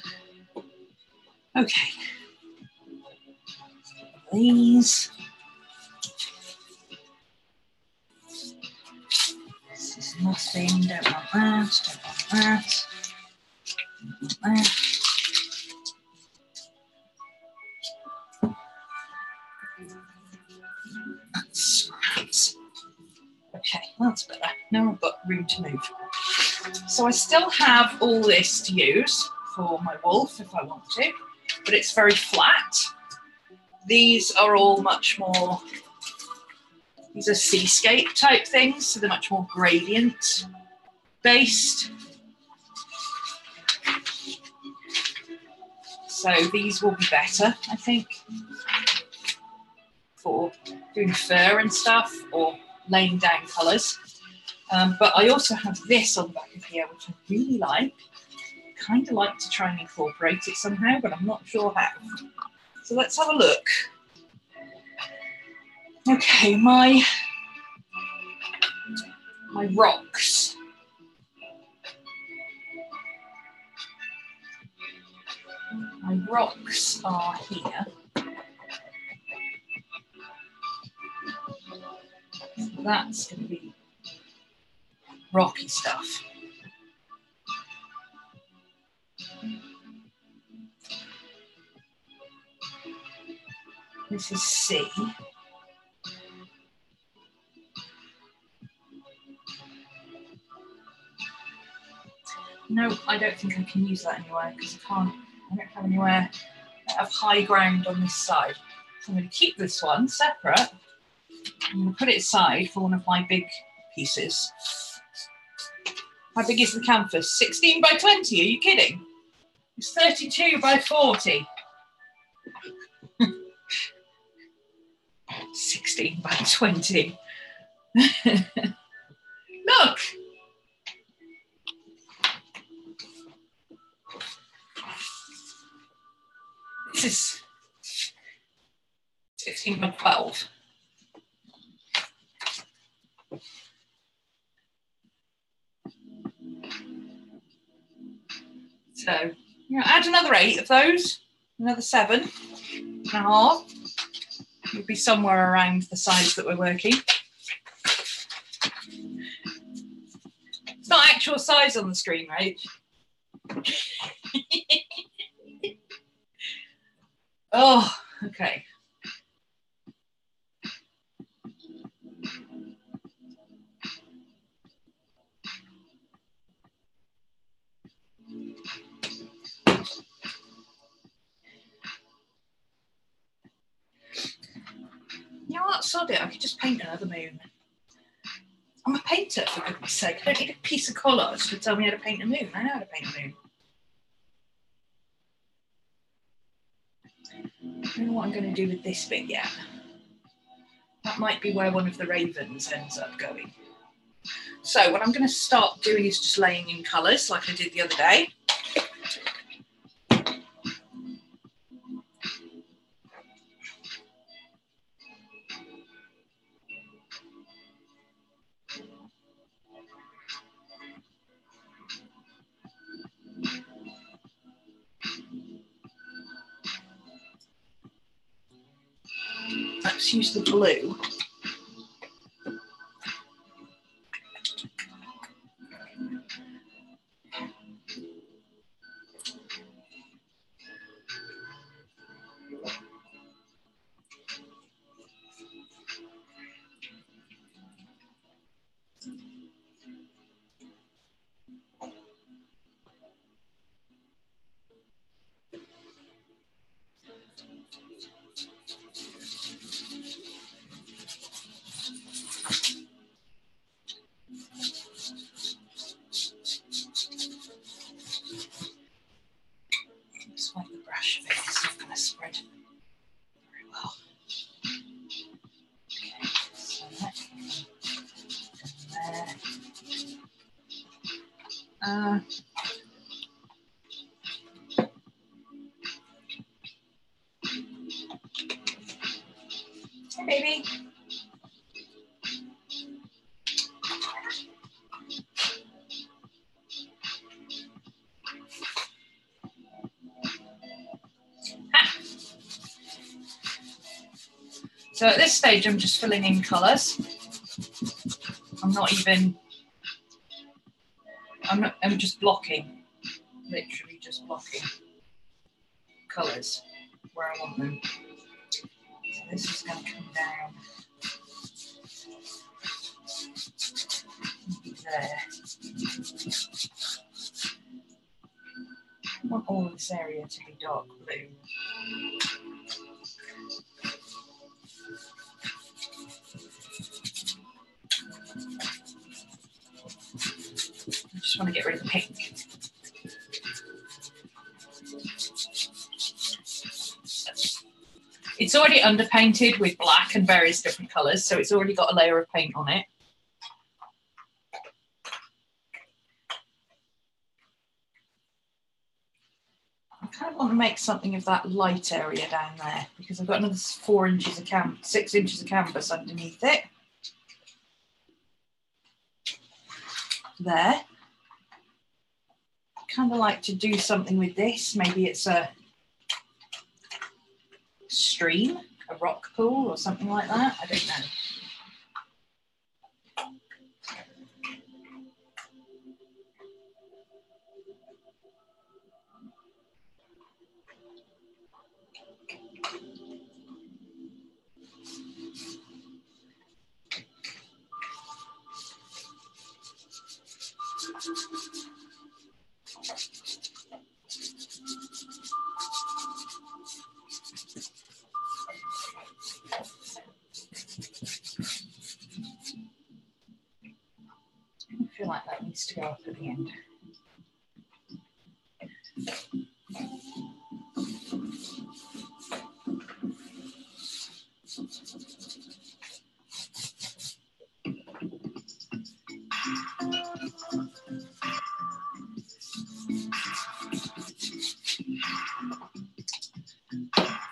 Okay. These. This is nothing. Don't want that. Don't want that. Don't want that. Okay, that's better. Now I've got room to move. So I still have all this to use for my wolf if I want to, but it's very flat. These are all much more, these are seascape type things, so they're much more gradient based. So these will be better, I think, for doing fur and stuff or laying down colours. But I also have this on the back of here, which I really like. Kind of like to try and incorporate it somehow, but I'm not sure how. So let's have a look. Okay, my rocks. My rocks are here. So that's going to be rocky stuff. This is C. No, I don't think I can use that anywhere because I don't have anywhere that have high ground on this side. So I'm going to keep this one separate. I'm going to put it aside for one of my big pieces. How big is the canvas? 16 by 20, are you kidding? It's 32 by 40. 16 by 20. Look! This is 16 by 12. So, you know, add another 8 of those, another 7.5. Would be somewhere around the size that we're working. It's not actual size on the screen, right? Oh, okay. You know what, sod it, I could just paint another moon. I'm a painter, for goodness sake. I don't need a piece of collage to tell me how to paint a moon. I know how to paint a moon. I don't know what I'm going to do with this bit yet. That might be where one of the ravens ends up going. So what I'm going to start doing is just laying in colours like I did the other day. perhaps use the blue. Swipe the brush a bit, it's not going to spread very well. Okay, so that there. Hey, baby. So at this stage, I'm just filling in colours. I'm just blocking, literally just blocking colours where I want them. So this is going to come down there. I want all of this area to be dark blue. I just want to get rid of the pink. It's already underpainted with black and various different colours, so it's already got a layer of paint on it. I kind of want to make something of that light area down there because I've got another 6 inches of canvas underneath it. There. I kind of like to do something with this. Maybe it's a stream, a rock pool or something like that. I don't know. I feel like that needs to go up at the end.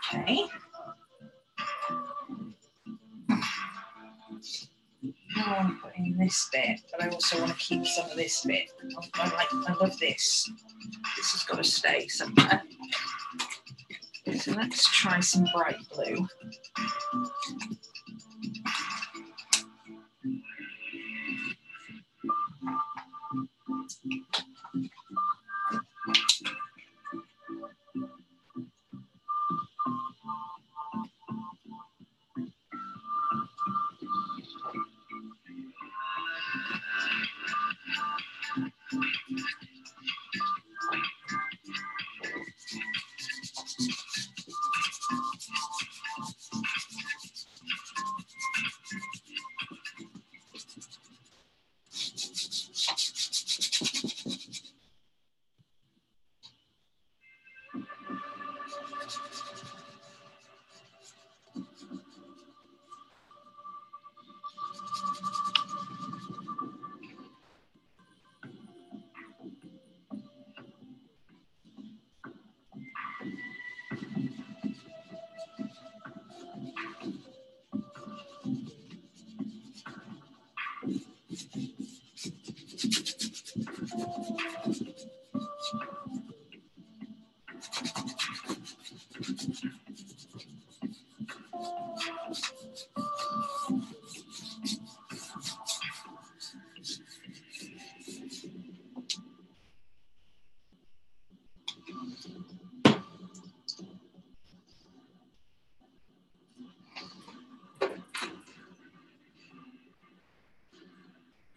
Okay. Now I'm putting this bit, but I also want to keep some of this bit. I love this. This has got to stay somewhere. So let's try some bright blue.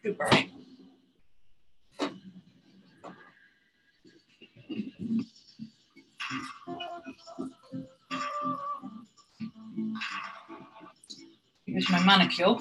Good boy. Here's my manicure.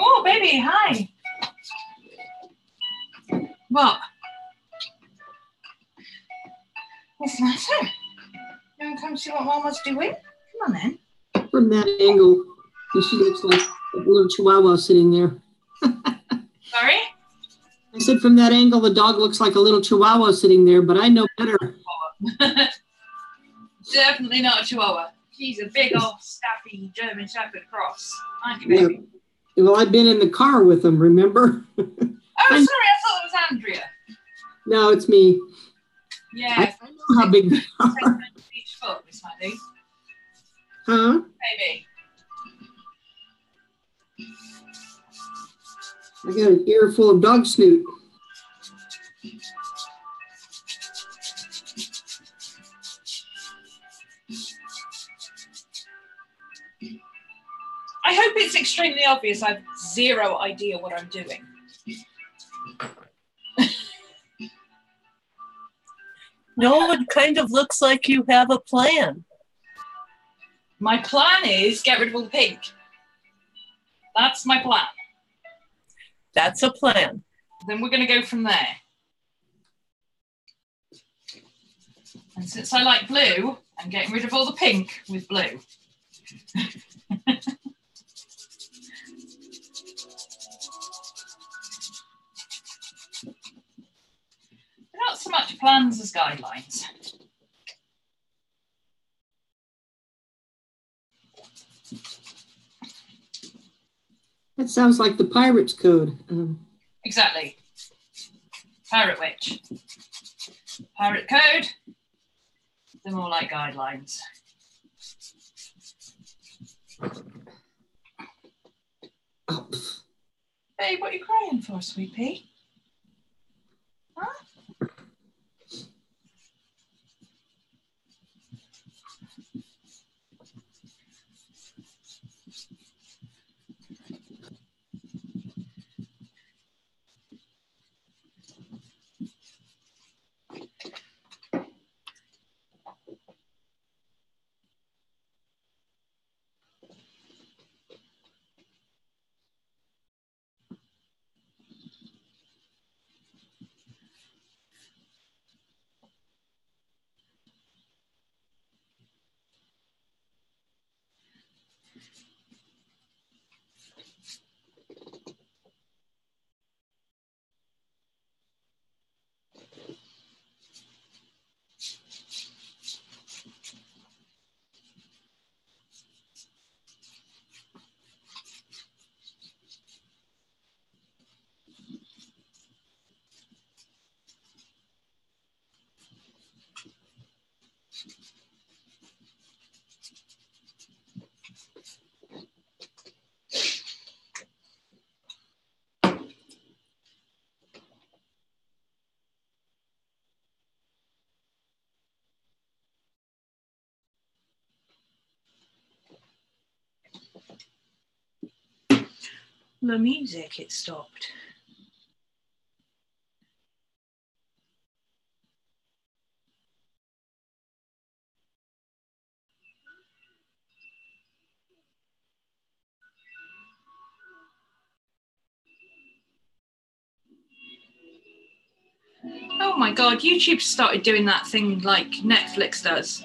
Oh, baby, hi. What? What's the matter? You want to come see what Mama's doing? Come on then. From that angle, she looks like a little chihuahua sitting there. Sorry? I said from that angle, the dog looks like a little chihuahua sitting there, but I know better. Definitely not a chihuahua. She's a big old staffy German Shepherd cross. Aren't you, baby? Yeah. Well, I've been in the car with them, remember? Oh, sorry, I thought it was Andrea. No, it's me. Yeah. I know how big they are. Each foot, Miss Maddie. Huh? Baby. I got an ear full of dog snoot. I hope it's extremely obvious. I have zero idea what I'm doing. No, it kind of looks like you have a plan. My plan is get rid of all the pink. That's my plan. That's a plan. Then we're going to go from there. And since I like blue, I'm getting rid of all the pink with blue. They're not so much plans as guidelines. That sounds like the pirate's code. Exactly. Pirate witch. Pirate code. They're more like guidelines. Oh. Babe, what are you crying for, sweet pea? Huh? The music, it stopped. Oh my God, YouTube started doing that thing like Netflix does.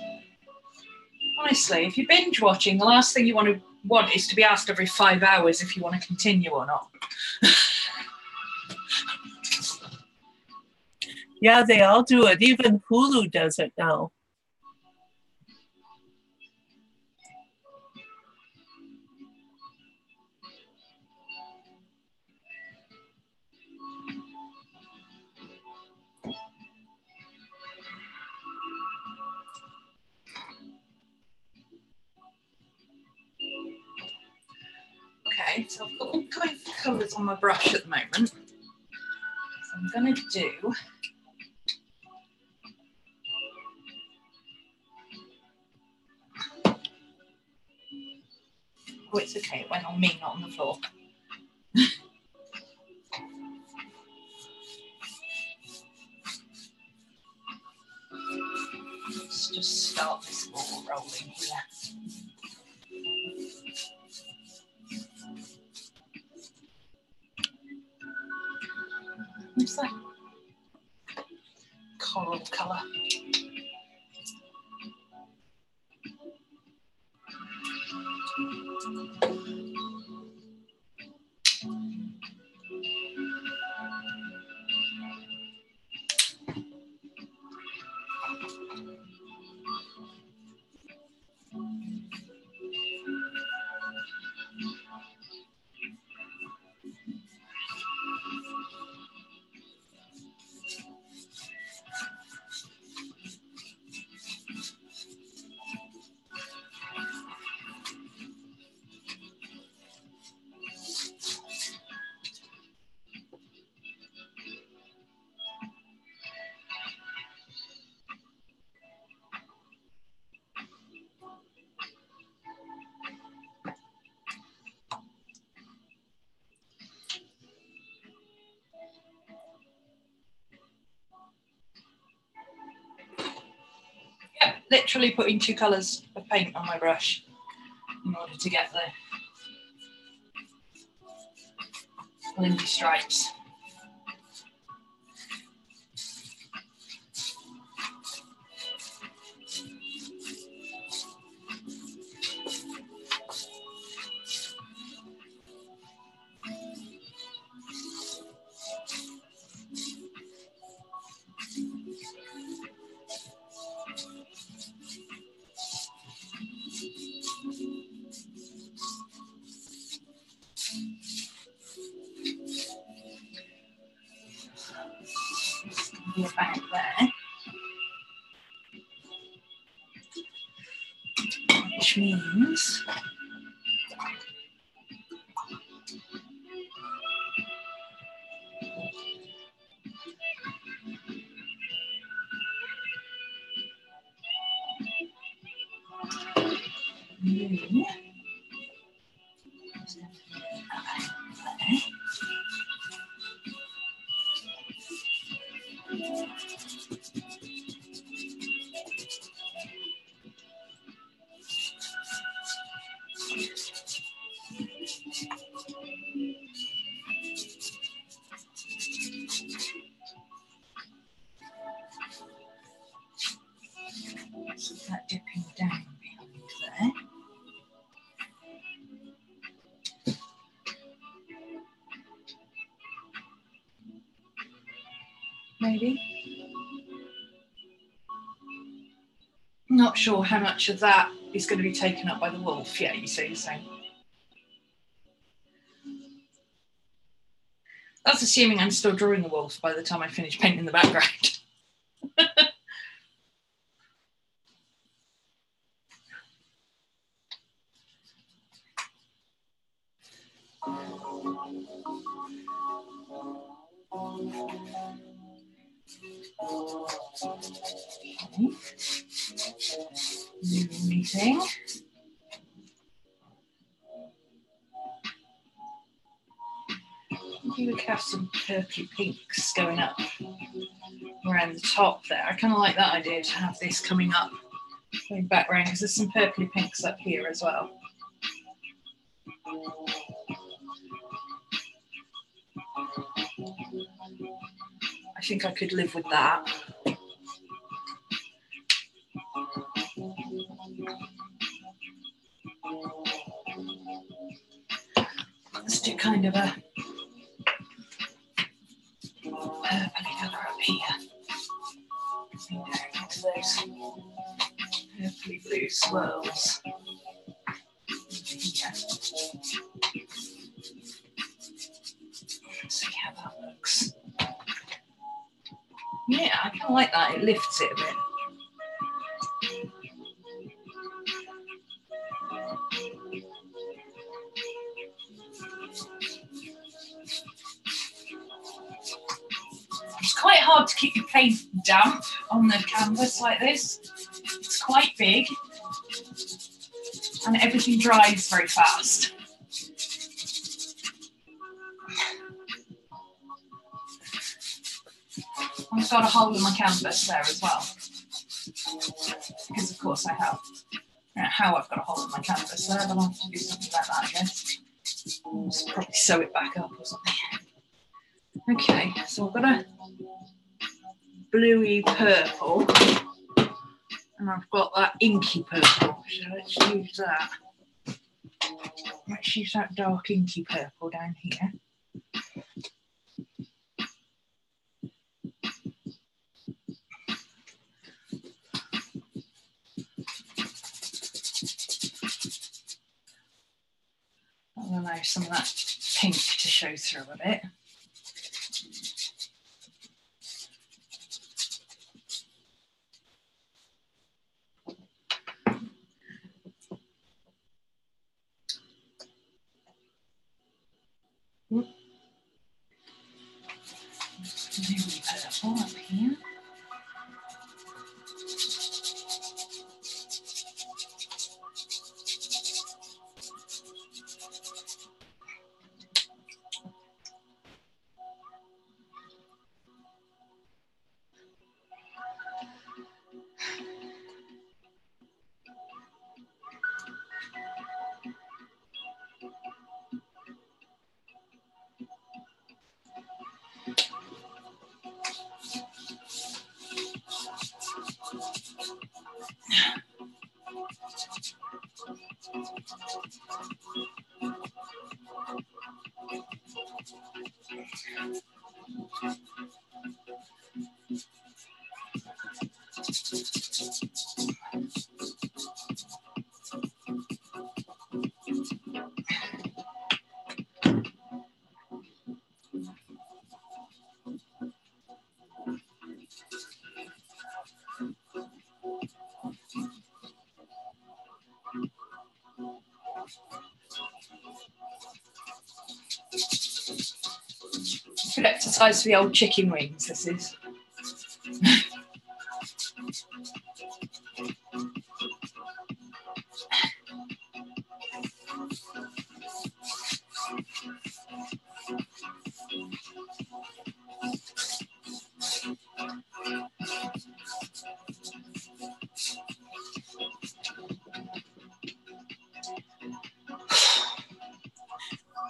Honestly, if you're binge watching, the last thing you want is to be asked every 5 hours if you want to continue or not. Yeah, they all do it. Even Hulu does it now. Okay, so I've got all kinds of colours on my brush at the moment. So I'm going to do oh, it's okay, it went on me, not on the floor. Let's just start this ball rolling here. What's that? Coral colour. Yep, literally putting 2 colours of paint on my brush in order to get the Lindy stripes. Be about there. Which means that dipping down behind there. Maybe. Not sure how much of that is going to be taken up by the wolf. Yeah, you say the same. That's assuming I'm still drawing the wolf by the time I finish painting the background. New meeting. You would have some purpley pinks going up around the top there. I kind of like that idea to have this coming up in the background because there's some purpley pinks up here as well. I think I could live with that. Let's do kind of a purpley colour up here. Into those purpley blue swirls. Yeah. Let's see how that looks. Yeah, I kind of like that. It lifts it a bit. It's quite hard to keep your paint damp on the canvas like this. It's quite big and everything dries very fast. I've got a hole in my canvas there as well, because of course I have. I don't know how I've got a hole in my canvas there, but I'll have to do something about that, I guess. I'll just probably sew it back up or something. Okay, so I've got a bluey purple, and I've got that inky purple. So let's use that. Let's use that dark inky purple down here. I'll allow some of that pink to show through a bit. Maybe purple up here. Good exercise for the old chicken wings, this is.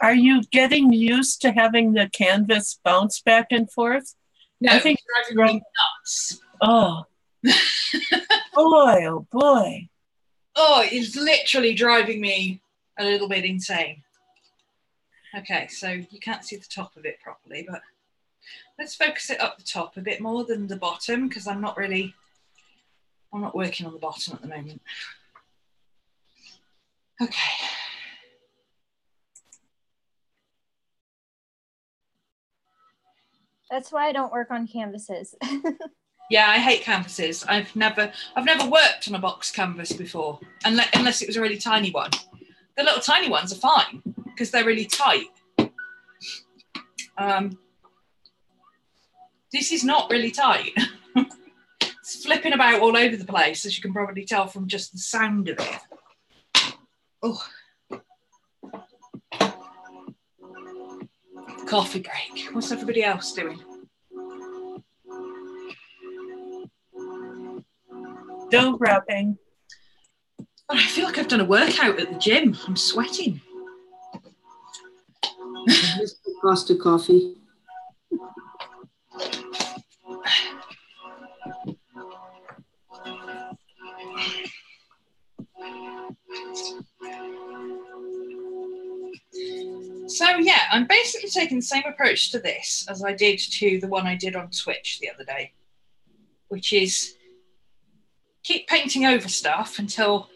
Are you getting used to having the canvas bounce back and forth? No, I think it's driving me nuts. Oh, boy, oh boy. Oh, it's literally driving me a little bit insane. Okay, so you can't see the top of it properly, but let's focus it up the top a bit more than the bottom, because I'm not working on the bottom at the moment. Okay. That's why I don't work on canvases. Yeah, I hate canvases. I've never worked on a box canvas before, unless it was a really tiny one. The little tiny ones are fine because they're really tight. This is not really tight. It's flipping about all over the place, as you can probably tell from just the sound of it. Oh. Coffee break. What's everybody else doing? Dough wrapping. I feel like I've done a workout at the gym. I'm sweating. Just Costa coffee. So yeah, I'm basically taking the same approach to this as I did to the one I did on Twitch the other day, which is keep painting over stuff until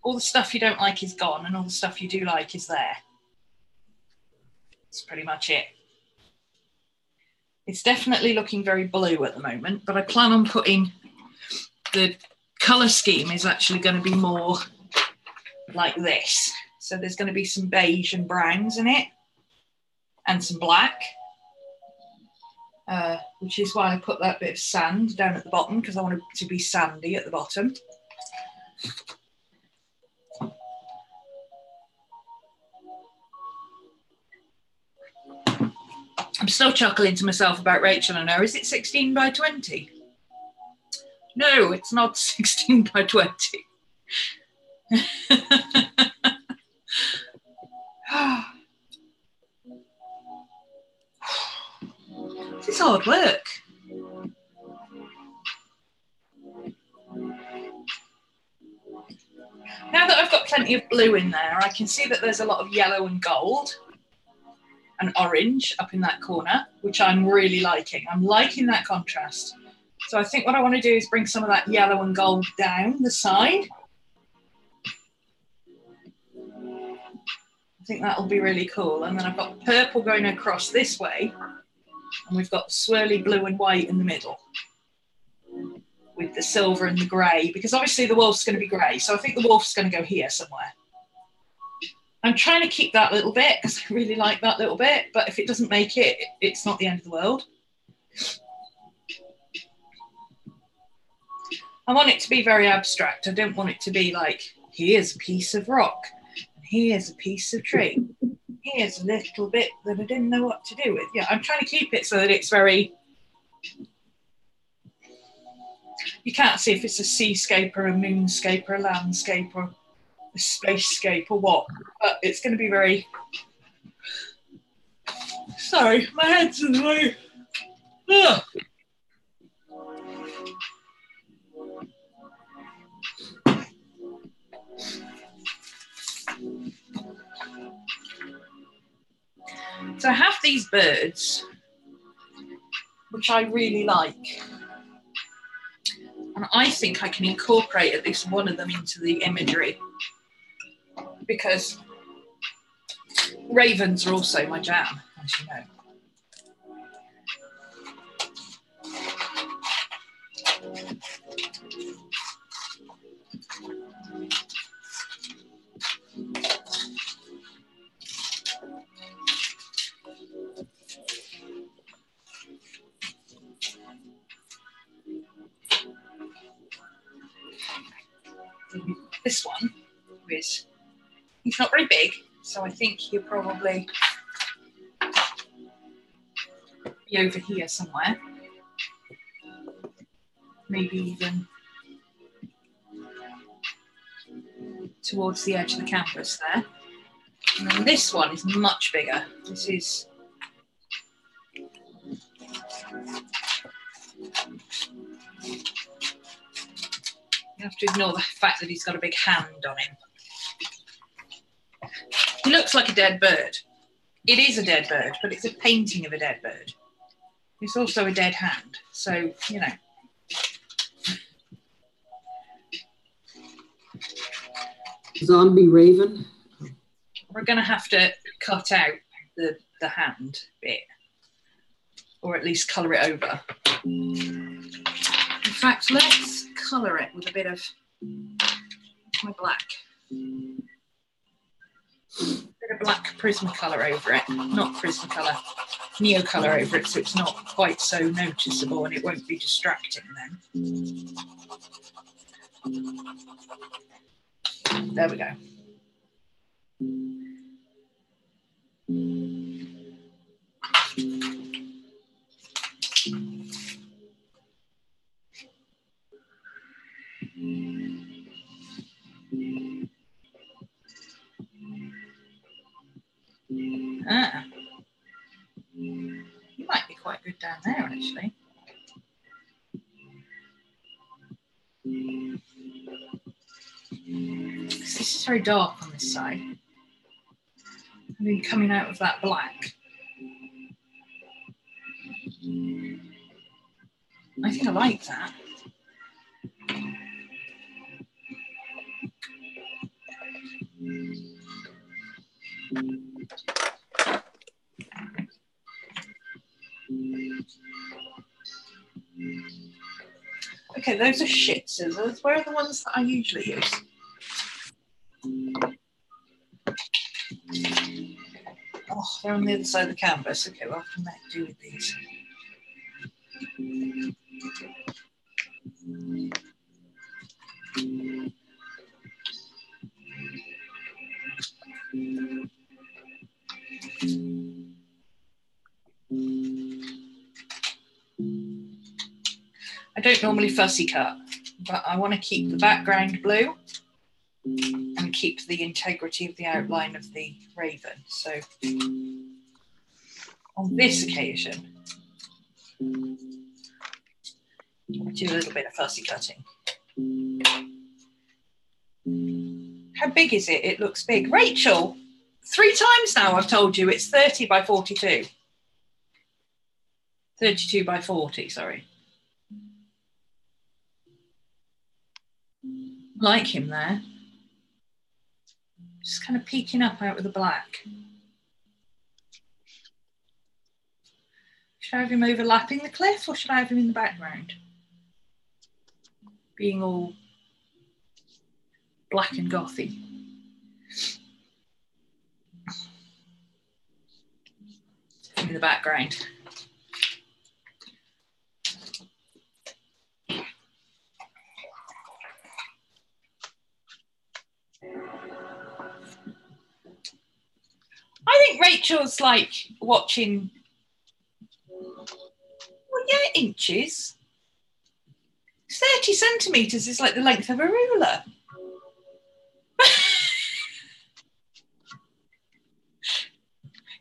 all the stuff you don't like is gone and all the stuff you do like is there. That's pretty much it. It's definitely looking very blue at the moment, but I plan on putting the colour scheme is actually going to be more like this. So there's going to be some beige and browns in it and some black, which is why I put that bit of sand down at the bottom, because I want it to be sandy at the bottom. I'm still chuckling to myself about Rachel and her. Is it 16 by 20? No, it's not 16 by 20. This is hard work. Now that I've got plenty of blue in there, I can see that there's a lot of yellow and gold and orange up in that corner, which I'm really liking. I'm liking that contrast. So I think what I want to do is bring some of that yellow and gold down the side. I think that'll be really cool. And then I've got purple going across this way, and we've got swirly blue and white in the middle with the silver and the grey, because obviously the wolf's going to be grey. So I think the wolf's going to go here somewhere. I'm trying to keep that little bit because I really like that little bit, but if it doesn't make it, it's not the end of the world. I want it to be very abstract. I don't want it to be like, here's a piece of rock, and here's a piece of tree, here's a little bit that I didn't know what to do with. Yeah, I'm trying to keep it so that it's very, you can't see if it's a seascape or a moonscape or a landscape or a spacescape or what, but it's going to be very, sorry, my head's in the way. Ugh. So I have these birds, which I really like. And I think I can incorporate at least one of them into the imagery, because ravens are also my jam, as you know. This one is, he's not very big, so I think he'll probably be over here somewhere. Maybe even towards the edge of the canvas there. And then this one is much bigger. This is, you have to ignore the fact that he's got a big hand on him. He looks like a dead bird. It is a dead bird, but it's a painting of a dead bird. It's also a dead hand, so, you know. Zombie raven. We're going to have to cut out the hand bit, or at least colour it over. In fact, let's colour it with a bit of my black. A bit of black Prismacolor over it, not Prismacolor, Neocolour over it, so it's not quite so noticeable and it won't be distracting then. There we go. Ah, you might be quite good down there actually. This is very dark on this side. I mean, coming out of that black. I think I like that. Okay, those are shit scissors. Where are the ones that I usually use? Oh, they're on the other side of the canvas. Okay, we'll have to make do with these. I don't normally fussy cut, but I want to keep the background blue and keep the integrity of the outline of the raven. So on this occasion, I do a little bit of fussy cutting. How big is it? It looks big. Rachel, 3 times now I've told you it's 30 by 42. 32 by 40, sorry. Like him there. Just kind of peeking up out with the black. Should I have him overlapping the cliff or should I have him in the background? Being all black and gothy. In the background. I think Rachel's like watching, well, yeah, inches. 30 centimetres is like the length of a ruler.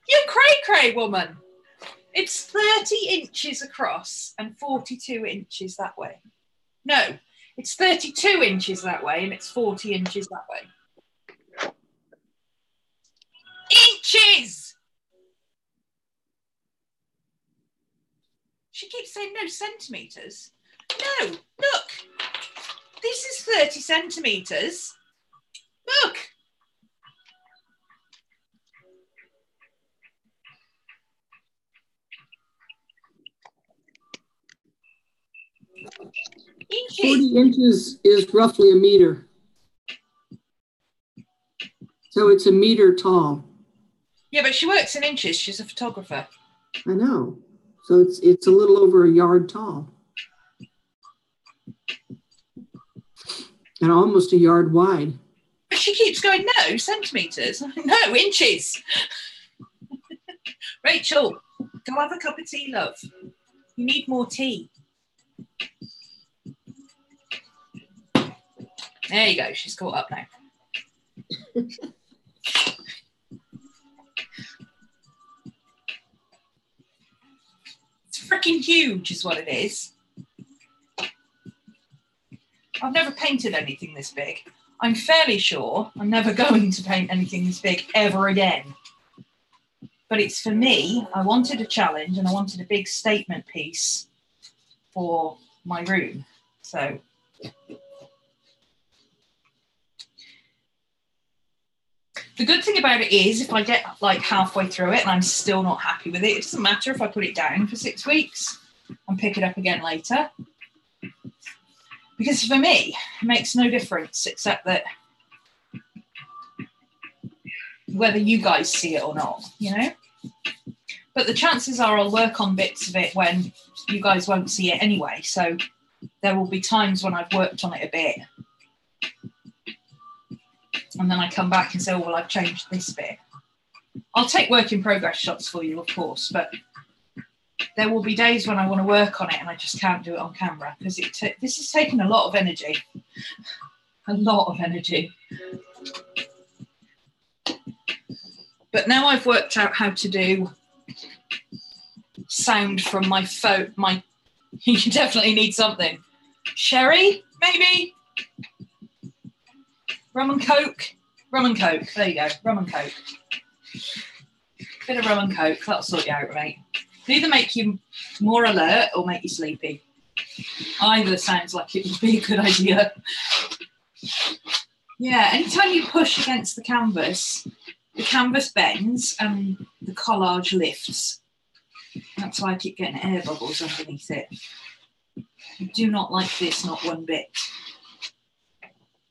You cray-cray, woman. It's 30 inches across and 42 inches that way. No, it's 32 inches that way and it's 40 inches that way. Inches! She keeps saying no centimetres. No, look. This is 30 centimetres. Look. Inches. 40 inches is roughly a meter. So it's a meter tall. Yeah, but she works in inches. She's a photographer. I know. So it's a little over a yard tall. and almost a yard wide. But she keeps going, no, centimetres. No, inches. Rachel, go have a cup of tea, love. You need more tea. There you go. She's caught up now. It's freaking huge is what it is. I've never painted anything this big. I'm fairly sure I'm never going to paint anything this big ever again. But it's for me. I wanted a challenge and I wanted a big statement piece for my room. So the good thing about it is if I get like halfway through it and I'm still not happy with it, it doesn't matter if I put it down for 6 weeks and pick it up again later. Because for me, it makes no difference except that whether you guys see it or not, you know? But the chances are I'll work on bits of it when you guys won't see it anyway. So there will be times when I've worked on it a bit. And then I come back and say, oh, well, I've changed this bit. I'll take work in progress shots for you, of course, but there will be days when I want to work on it and I just can't do it on camera because this has taken a lot of energy. A lot of energy. But now I've worked out how to do sound from my phone. You definitely need something. Sherry, maybe? Rum and Coke? Rum and Coke. There you go. Rum and Coke. Bit of rum and Coke. That'll sort you out, mate. It'll either make you more alert or make you sleepy. Either sounds like it would be a good idea. Yeah, anytime you push against the canvas bends and the collage lifts. That's why I keep getting air bubbles underneath it. I do not like this, not one bit.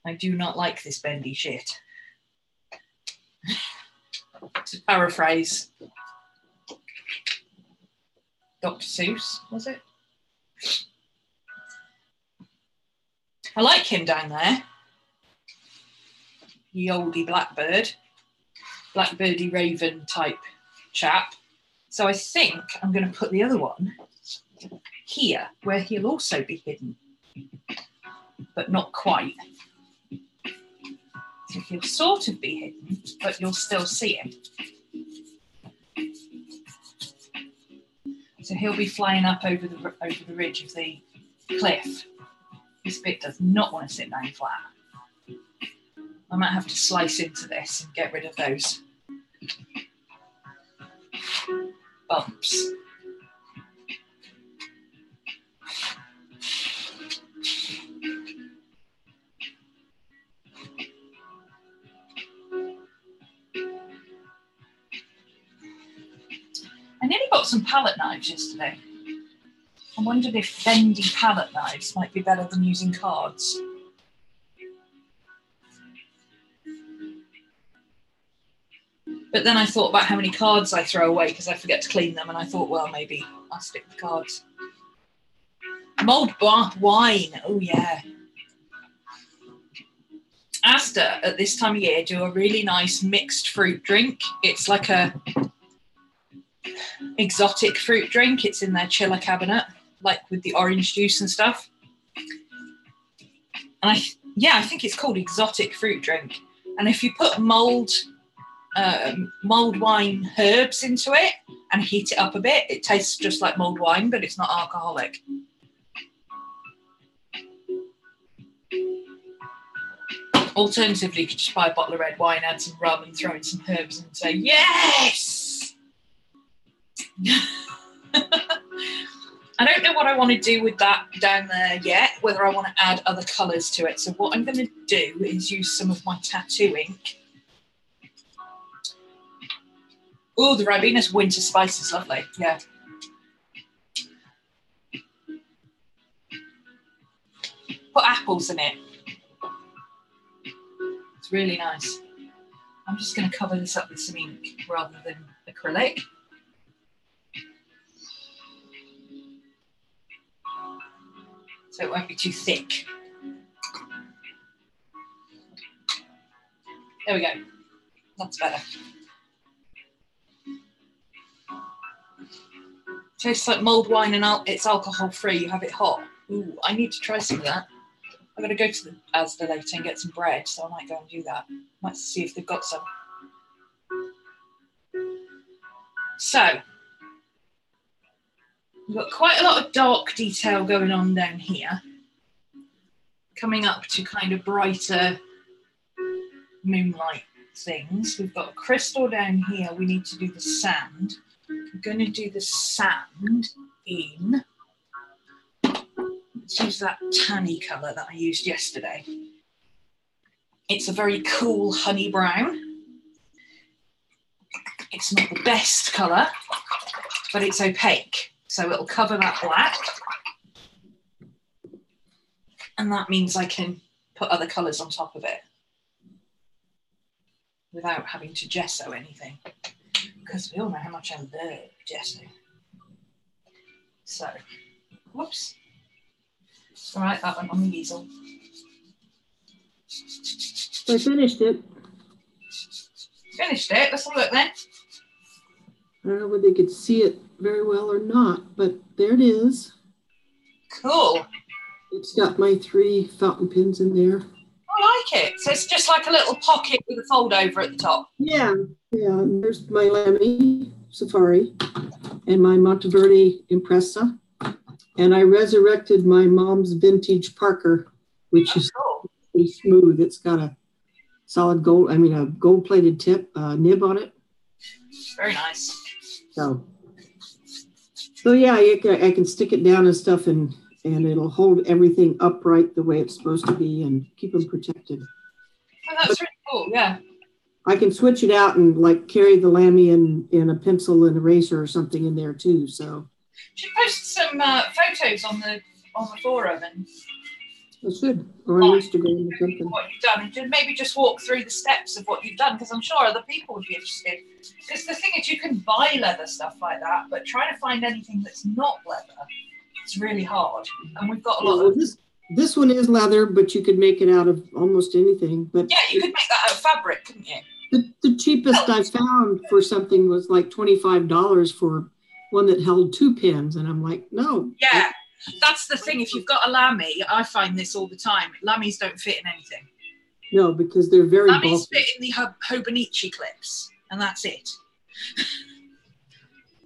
I do not like this bendy shit. To paraphrase Dr. Seuss, was it? I like him down there. The oldie blackbirdy raven type chap. So I think I'm going to put the other one here where he'll also be hidden, but not quite. So he'll sort of be hidden, but you'll still see him. So he'll be flying up over the ridge of the cliff. This bit does not want to sit down flat. I might have to slice into this and get rid of those bumps. I nearly got some palette knives yesterday. I wondered if bendy palette knives might be better than using cards. But then I thought about how many cards I throw away because I forget to clean them, and I thought, well, maybe I'll stick with cards. Mulled wine, oh yeah. Asda at this time of year do a really nice mixed fruit drink. It's like a exotic fruit drink. It's in their chiller cabinet, like with the orange juice and stuff. And I think it's called exotic fruit drink. And if you put mulled wine herbs into it and heat it up a bit, it tastes just like mulled wine, but it's not alcoholic. Alternatively, you could just buy a bottle of red wine, add some rum and throw in some herbs and say, yes! I don't know what I want to do with that down there yet, whether I want to add other colours to it. So what I'm going to do is use some of my tattoo ink. Oh, the Ribinus Winter Spice is lovely, yeah. Put apples in it. It's really nice. I'm just going to cover this up with some ink rather than acrylic. So it won't be too thick. There we go. That's better. Tastes like mulled wine and it's alcohol free. You have it hot. Ooh, I need to try some of that. I'm going to go to the Asda later and get some bread, so I might go and do that. Might see if they've got some. So, we've got quite a lot of dark detail going on down here. Coming up to kind of brighter moonlight things. We've got a crystal down here. We need to do the sand. I'm going to do the sand in... Let's use that tanny colour that I used yesterday. It's a very cool honey brown. It's not the best colour, but it's opaque. So it'll cover that black. And that means I can put other colours on top of it without having to gesso anything. Because we all know how much I love gesso. So, whoops. All right, that went on the easel. I finished it. Finished it. Let's have a look then. I don't know whether they could see it very well or not, but there it is. Cool. It's got my 3 fountain pens in there. I like it. So it's just like a little pocket with a fold over at the top. Yeah, yeah. And there's my Lamy Safari and my Monteverde Impressa. And I resurrected my mom's vintage Parker, which is pretty smooth. It's got a solid gold, a gold-plated tip nib on it. Very nice. So yeah, I can stick it down and stuff, and it'll hold everything upright the way it's supposed to be and keep them protected. Oh, that's really cool. Yeah. I can switch it out and like carry the Lamy in a pencil and eraser or something in there too. So. Should post some photos on the forum and I should, or on Instagram or something. What you've done, and maybe just walk through the steps of what you've done, because I'm sure other people would be interested. Because the thing is, you can buy leather stuff like that, but trying to find anything that's not leather, it's really hard. And we've got a lot of this one is leather, but you could make it out of almost anything. But yeah, you could make that out of fabric, couldn't you? The cheapest I found for something was like $25 for one that held 2 pins, and I'm like, no. Yeah, that's the thing. If you've got a Lamy, I find this all the time. Lamys don't fit in anything. No, because they're very bulky. Lamys fit in the Hobonichi clips, and that's it.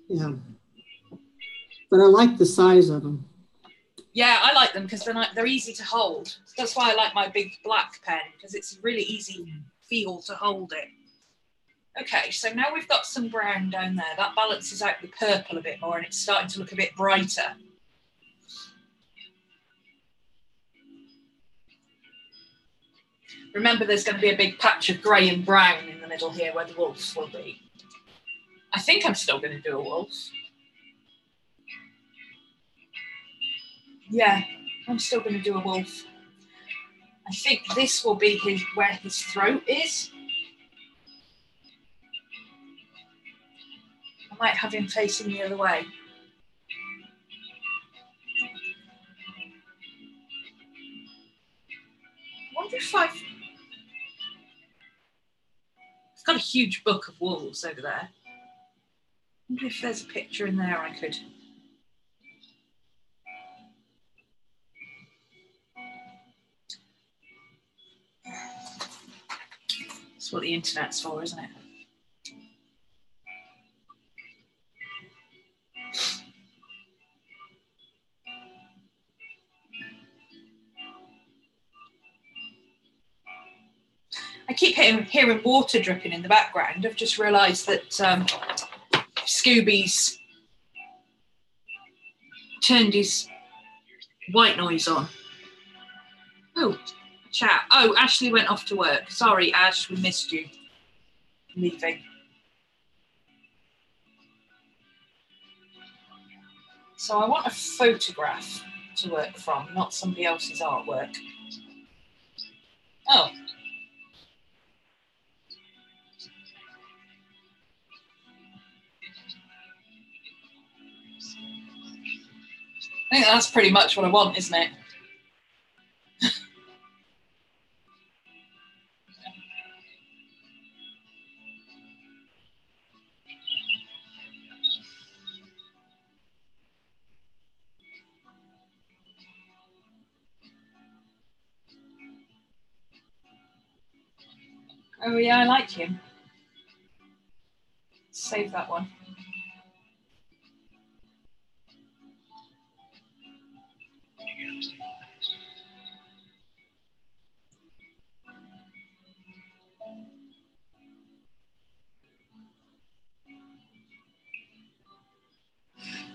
Yeah, but I like the size of them. Yeah, I like them because they're easy to hold. That's why I like my big black pen, because it's a really easy feel to hold it. Okay, so now we've got some brown down there. That balances out the purple a bit more, and it's starting to look a bit brighter. Remember, there's going to be a big patch of grey and brown in the middle here where the wolf will be. I think I'm still going to do a wolf. Yeah, I'm still going to do a wolf. I think this will be where his throat is. I might have him facing the other way. I wonder if I've got a huge book of wolves over there. I wonder if there's a picture in there I could. That's what the internet's for, isn't it? I keep hearing water dripping in the background. I've just realised that Scooby's turned his white noise on. Oh, chat. Oh, Ashley went off to work. Sorry, Ash, we missed you leaving. So I want a photograph to work from, not somebody else's artwork. Oh. I think that's pretty much what I want, isn't it? Oh yeah, I like him. Save that one.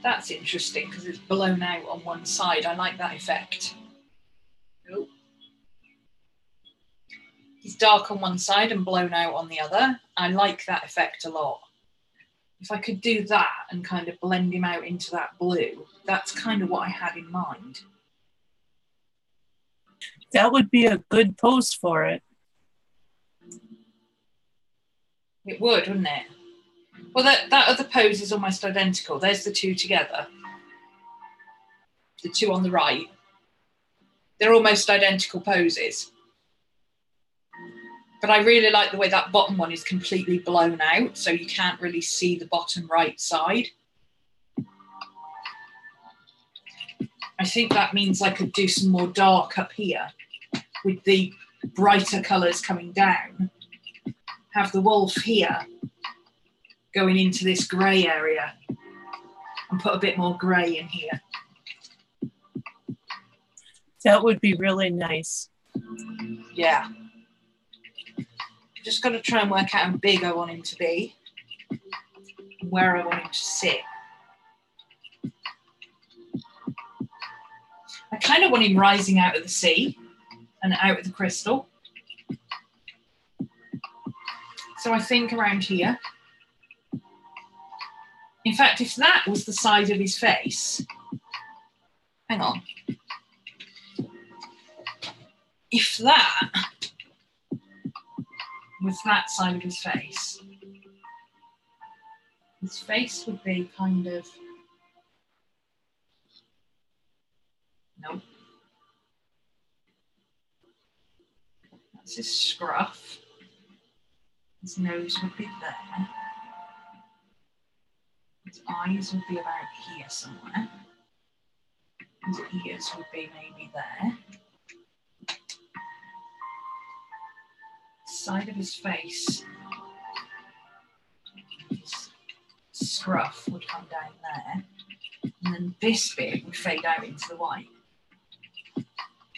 That's interesting because it's blown out on one side. I like that effect. Oh. He's dark on one side and blown out on the other. I like that effect a lot. If I could do that and kind of blend him out into that blue, that's kind of what I had in mind. That would be a good pose for it. It would, wouldn't it? Well, that other pose is almost identical. There's the two together. The two on the right. They're almost identical poses. But I really like the way that bottom one is completely blown out, so you can't really see the bottom right side. I think that means I could do some more dark up here with the brighter colours coming down. Have the wolf here going into this grey area and put a bit more grey in here. That would be really nice. Yeah. Just got to try and work out how big I want him to be and where I want him to sit. I kind of want him rising out of the sea and out of the crystal. So I think around here. In fact, if that was the side of his face, hang on. If that was that side of his face would be kind of, nope. That's his scruff. His nose would be there. His eyes would be about here somewhere. His ears would be maybe there. Side of his face, his scruff would come down there, and then this bit would fade out into the white.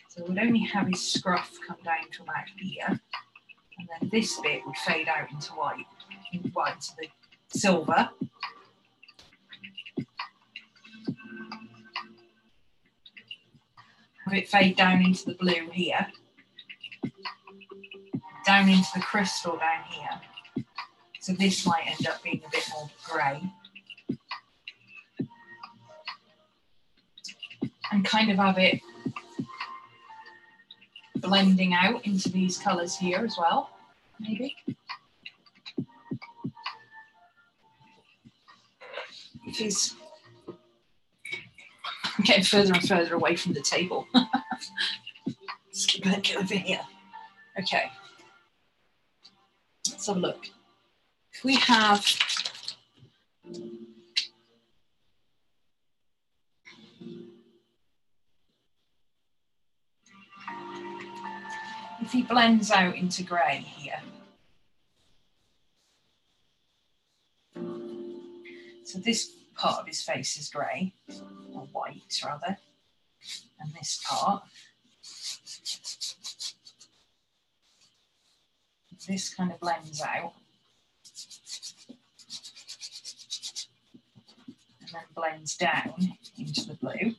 So we'd only have his scruff come down to about here, and then this bit would fade out into white, into the silver. Have it fade down into the blue here. Down into the crystal down here. So this might end up being a bit more grey. And kind of have it blending out into these colours here as well, maybe. If he's... I'm getting further and further away from the table. Just keep it over here. Okay. Let's have a look. If we have if he blends out into grey here. So this part of his face is grey, or white rather, and this part. This kind of blends out. And then blends down into the blue.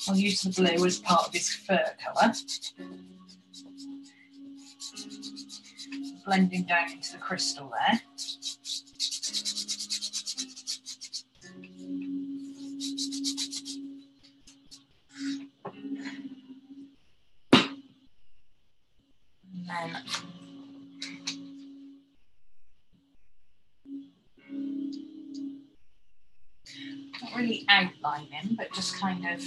I'll use the blue as part of his fur colour. Blending down into the crystal there. not really outlining, but just kind of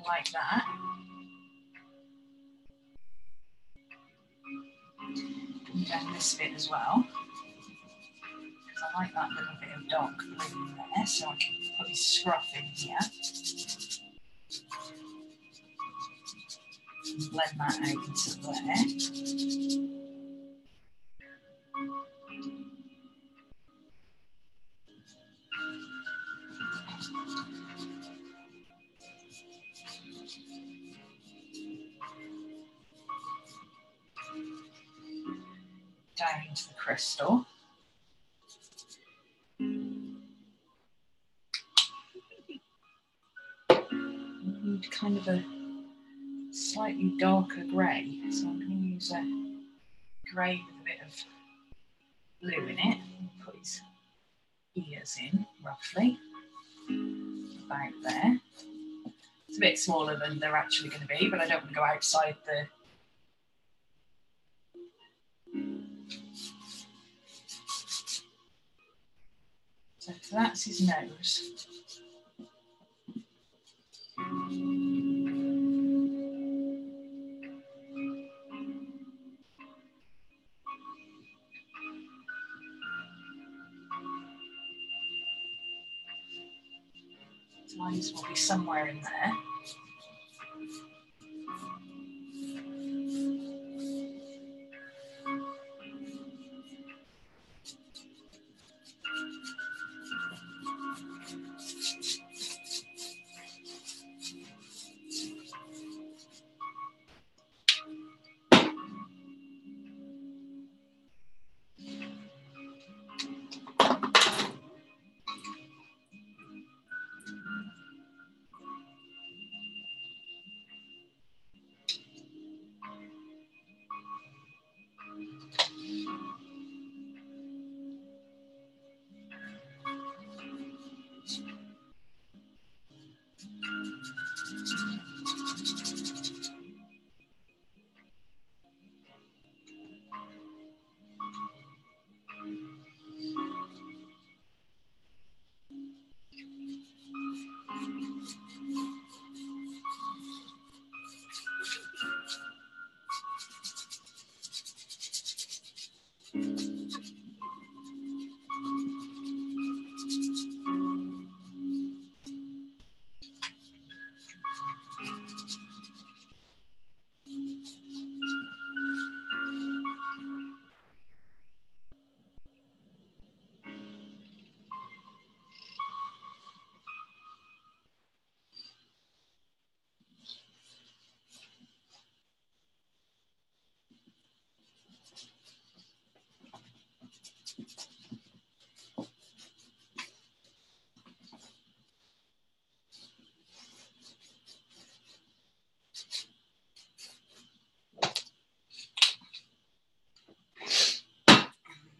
like that. And down this bit as well, because I like that little bit of dark blue there, so I can put his scruff in here. And blend that out into there. Down into the crystal. We need kind of a slightly darker grey, so I'm going to use a grey with a bit of blue in it. Put his ears in roughly about there. It's a bit smaller than they're actually going to be, but I don't want to go outside the so that's his nose. His eyes will be somewhere in there.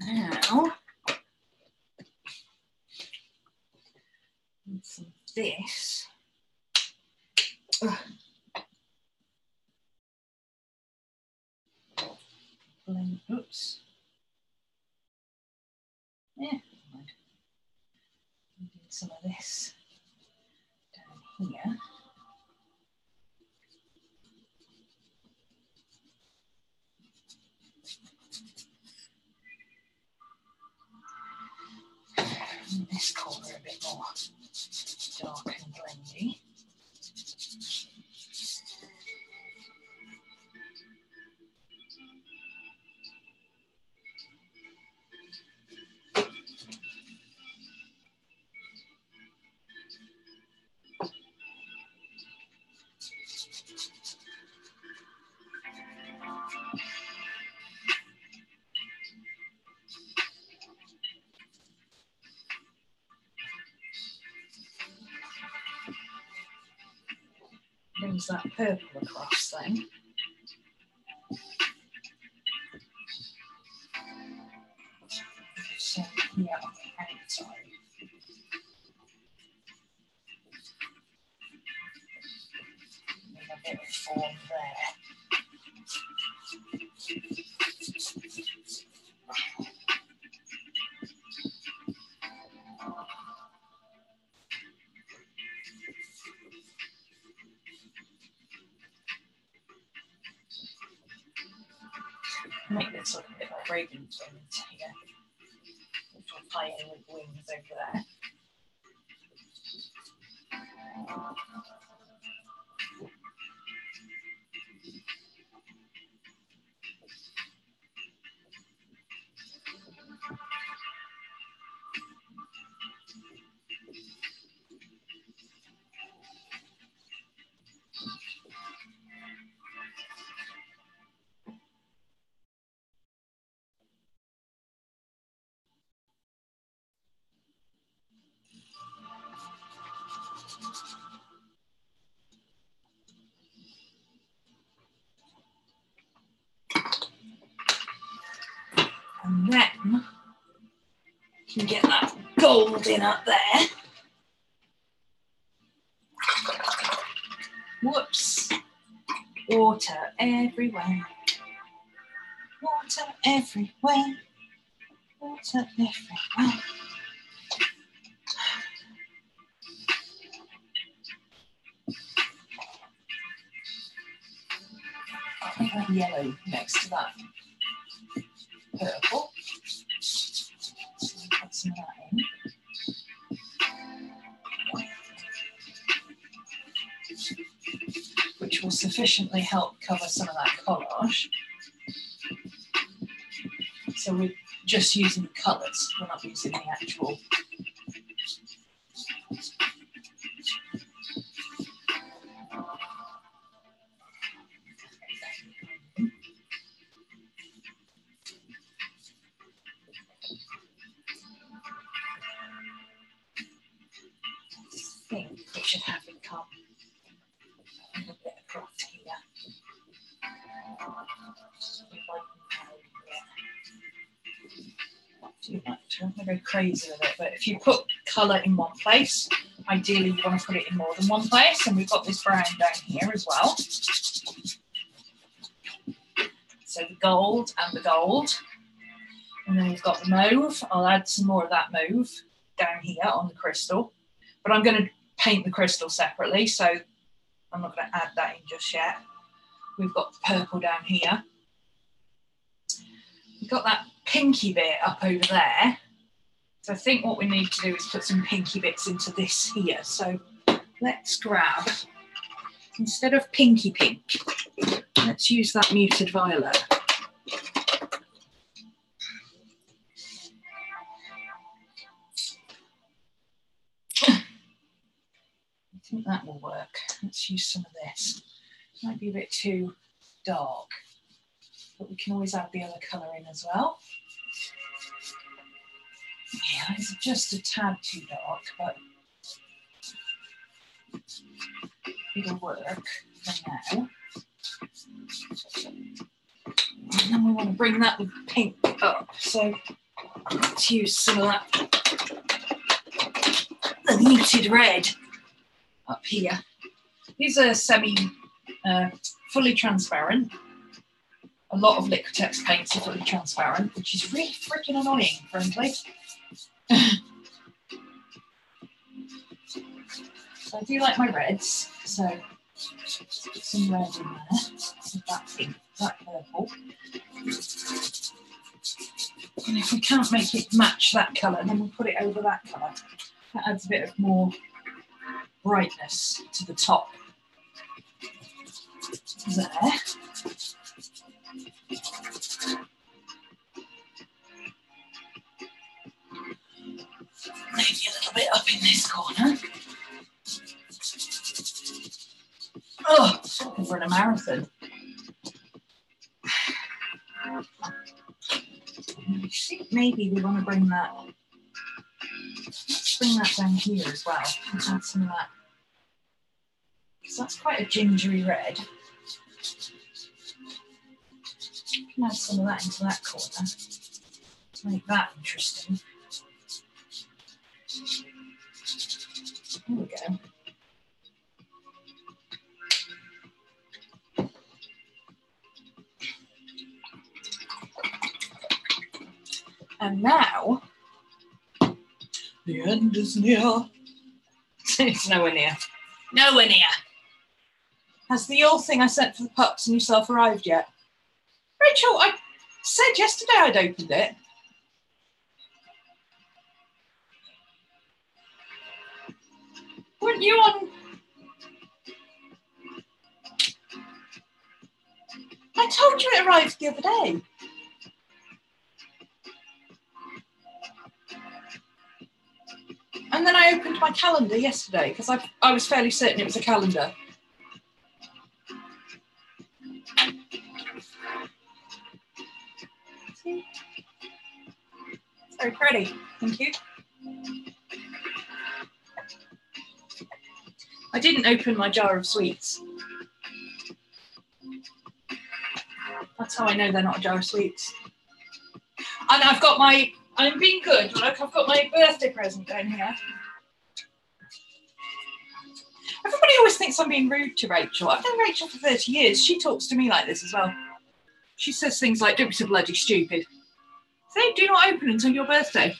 Now, some of this. Blend, oops. Yeah, mind. I'm doing some of this down here. And this corner a bit more dark and blendy. Brings that purple across then. So yeah, outside. A bit of form there. Make this look a bit like Reagan's wings here, which will tie in with wings over there. And then you can get that gold in up there. Whoops. Water everywhere. Water everywhere. Water everywhere. I think that yellow next to that purple. Put some of that in. Which will sufficiently help cover some of that collage. So we're just using the colours, we're not using the actual. I think we should have it come a little bit across here. Not too much, I don't want to go crazy with it, but if you put colour in one place, ideally you want to put it in more than one place, and we've got this brown down here as well. So the gold and the gold. And then we've got the mauve. I'll add some more of that mauve down here on the crystal. But I'm going to paint the crystal separately, so I'm not going to add that in just yet. We've got the purple down here. We've got that pinky bit up over there. So I think what we need to do is put some pinky bits into this here. So let's grab, instead of pinky pink, let's use that muted violet. I think that will work. Let's use some of this. It might be a bit too dark, but we can always add the other colour in as well. Yeah, it's just a tad too dark, but it'll work for now. And then we want to bring that with pink up. So let's use some of that, the muted red up here. These are fully transparent. A lot of Liquitex paints are fully transparent, which is really freaking annoying, frankly. So I do like my reds, so put some red in there, with that pink, that purple. And if we can't make it match that colour, then we'll put it over that colour. That adds a bit of more brightness to the top. There. Maybe a little bit up in this corner. Oh, I could run a marathon. I think maybe we want to bring that. Let's bring that down here as well. And add some of that, because that's quite a gingery red. You can add some of that into that corner. To make that interesting. There we go. And now, the end is near. It's nowhere near. Nowhere near. Has the old thing I sent for the pups and yourself arrived yet? Rachel, I said yesterday I'd opened it. Weren't you on? I told you it arrived the other day. And then I opened my calendar yesterday because I was fairly certain it was a calendar. See? It's very pretty. Thank you. I didn't open my jar of sweets. That's how I know they're not a jar of sweets. And I've got my, I'm being good, look, I've got my birthday present down here. Everybody always thinks I'm being rude to Rachel. I've known Rachel for 30 years. She talks to me like this as well. She says things like, don't be so bloody stupid. Say, do not open until your birthday.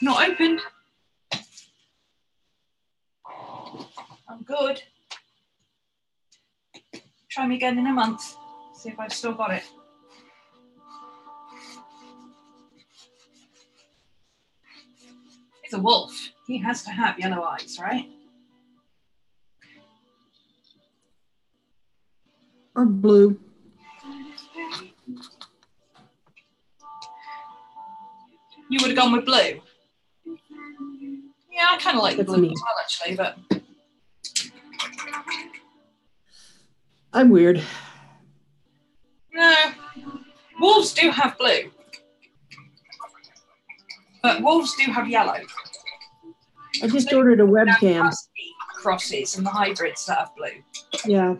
Not opened. I'm good. Try me again in a month. See if I've still got it. He's a wolf. He has to have yellow eyes, right? Or blue. You would have gone with blue. Yeah, I kind of like the That's blue me. as well, actually, but I'm weird. no. Wolves do have blue, but wolves do have yellow. I just ordered a There webcam. must be crosses and the hybrids that have blue. Yeah.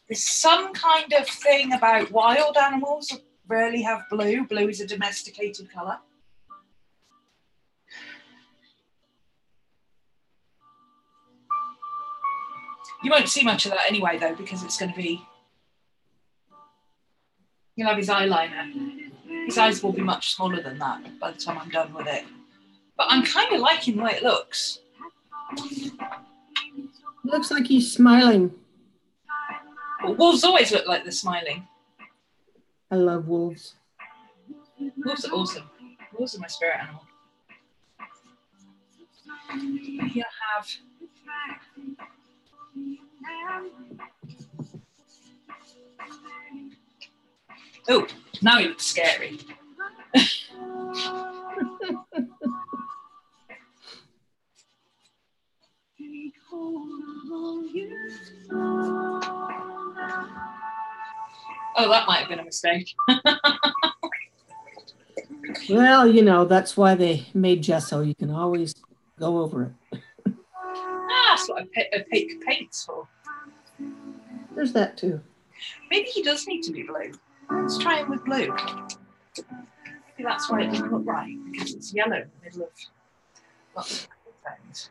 There's some kind of thing about wild animals that rarely have blue. Blue is a domesticated colour. You won't see much of that anyway, though, because it's going to be... You'll have his eyeliner. His eyes will be much smaller than that by the time I'm done with it. But I'm kind of liking the way it looks. Looks like he's smiling. Well, wolves always look like they're smiling. I love wolves. Wolves are awesome. Wolves are my spirit animal. He'll have... Oh, now he looks scary. Oh, that might have been a mistake. Well, you know, that's why they made gesso. You can always go over it. That's what opaque paint's for. There's that too. Maybe he does need to be blue. Let's try him with blue. Maybe that's why it doesn't look right, because it's yellow in the middle of lots of things.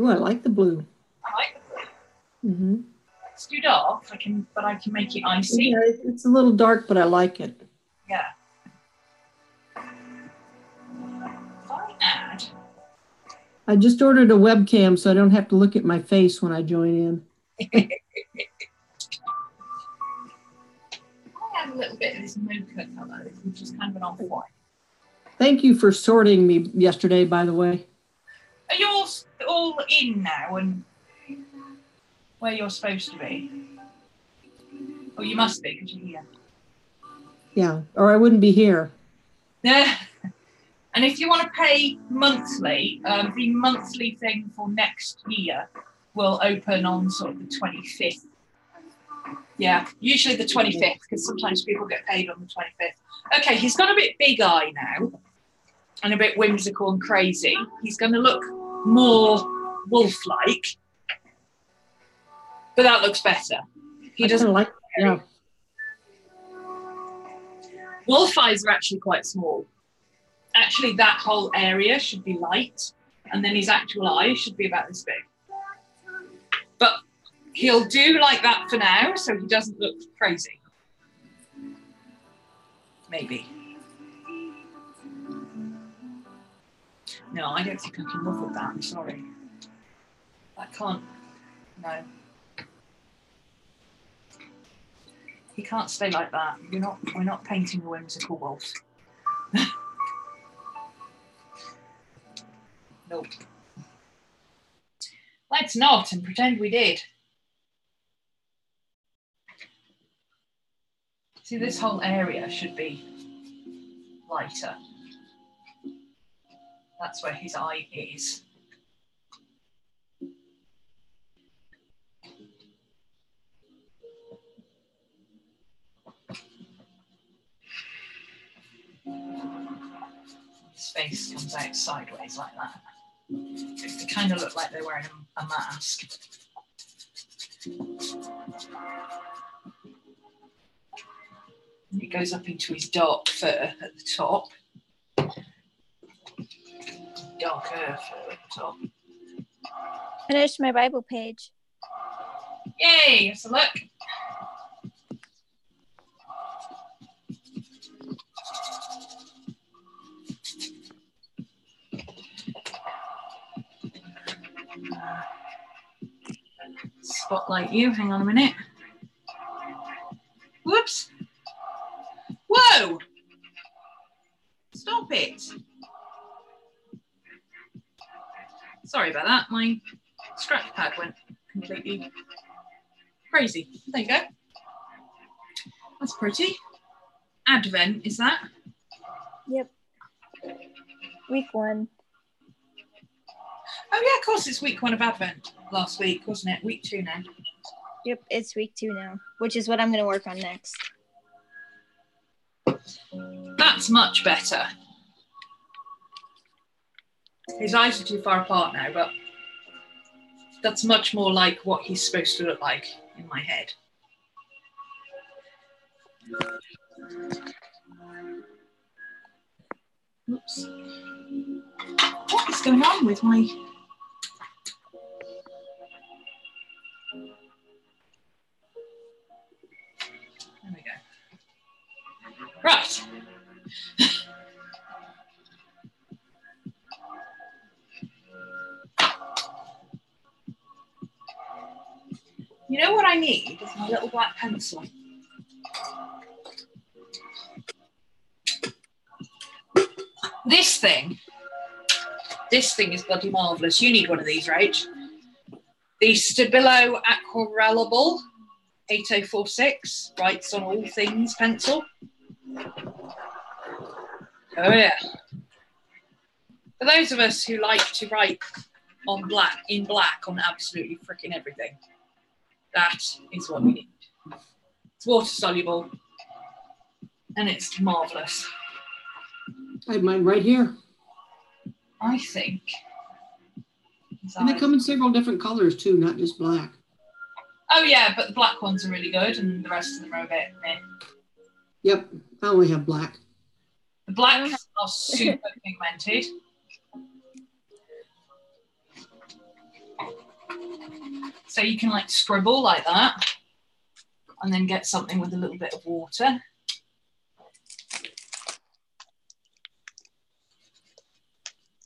Ooh, I like the blue. I like the blue. Mm-hmm. It's too dark, but I can make it icy. Yeah, it's a little dark, but I like it. Yeah. If I add... I just ordered a webcam so I don't have to look at my face when I join in. I add a little bit of this mocha colour, which is kind of an off-white. Thank you for sorting me yesterday, by the way. Are you all in now and where you're supposed to be? Well, you must be because you're here. Yeah, or I wouldn't be here. Yeah. And if you want to pay monthly, the monthly thing for next year will open on sort of the 25th. Yeah, usually the 25th, because sometimes people get paid on the 25th. Okay, he's got a bit big eye now and a bit whimsical and crazy. He's going to look more wolf-like. But that looks better. He doesn't like, yeah. Wolf eyes are actually quite small. Actually, that whole area should be light, and then his actual eyes should be about this big. But he'll do like that for now, so he doesn't look crazy. Maybe. No, I don't think I can look at that. I'm sorry. I can't. No. He can't stay like that. We're not painting a whimsical wolf. Nope. Let's not and pretend we did. See, this whole area should be lighter. That's where his eye is. His face comes out sideways like that. They kind of look like they're wearing a mask. And it goes up into his dark fur at the top. Darker fur at the top. Finished my Bible page. Yay! Let's have a look. Spotlight you, hang on a minute. Whoops. Whoa! Stop it. Sorry about that, my scratch pad went completely crazy. There you go. That's pretty. Advent, is that? Yep. Week 1. Oh yeah, of course it's week 1 of Advent. Last week, wasn't it? Week 2 now. Yep, it's week 2 now, which is what I'm going to work on next. That's much better. His eyes are too far apart now, but that's much more like what he's supposed to look like in my head. Oops. What is going on with my... There we go. Right. You know what I need is my little black pencil. This thing is bloody marvellous. You need one of these, Rach. The Stabilo Aquarellable 8046 writes on all things pencil. Oh yeah. For those of us who like to write on in black on absolutely freaking everything, that is what we need. It's water soluble and it's marvellous. I have mine right here. I think. And they come in several different colors too, not just black. Oh yeah, but the black ones are really good and the rest of them are a bit meh. Yep, I only have black. The blacks are super pigmented. So you can like scribble like that and then get something with a little bit of water.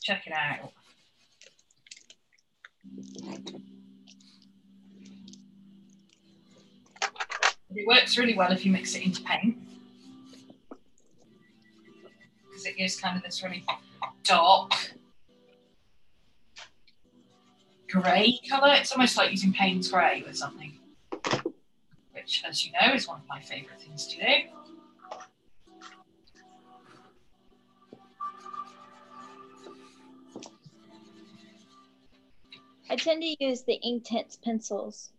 Check it out. It works really well if you mix it into paint, because it gives kind of this really dark grey colour. It's almost like using Payne's grey with something, which, as you know, is one of my favourite things to do. I tend to use the Inktense pencils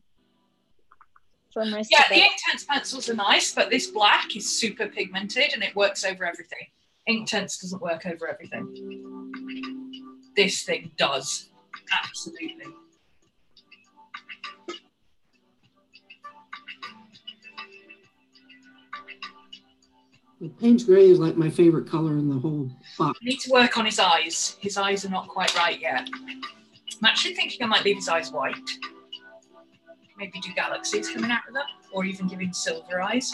for most Yeah, of the it. Inktense pencils are nice, but this black is super pigmented and it works over everything. Inktense doesn't work over everything. This thing does, absolutely. The Payne's Gray is like my favorite color in the whole box. I need to work on his eyes. His eyes are not quite right yet. I'm actually thinking I might leave his eyes white. Maybe do galaxies coming out of them, or even give him silver eyes.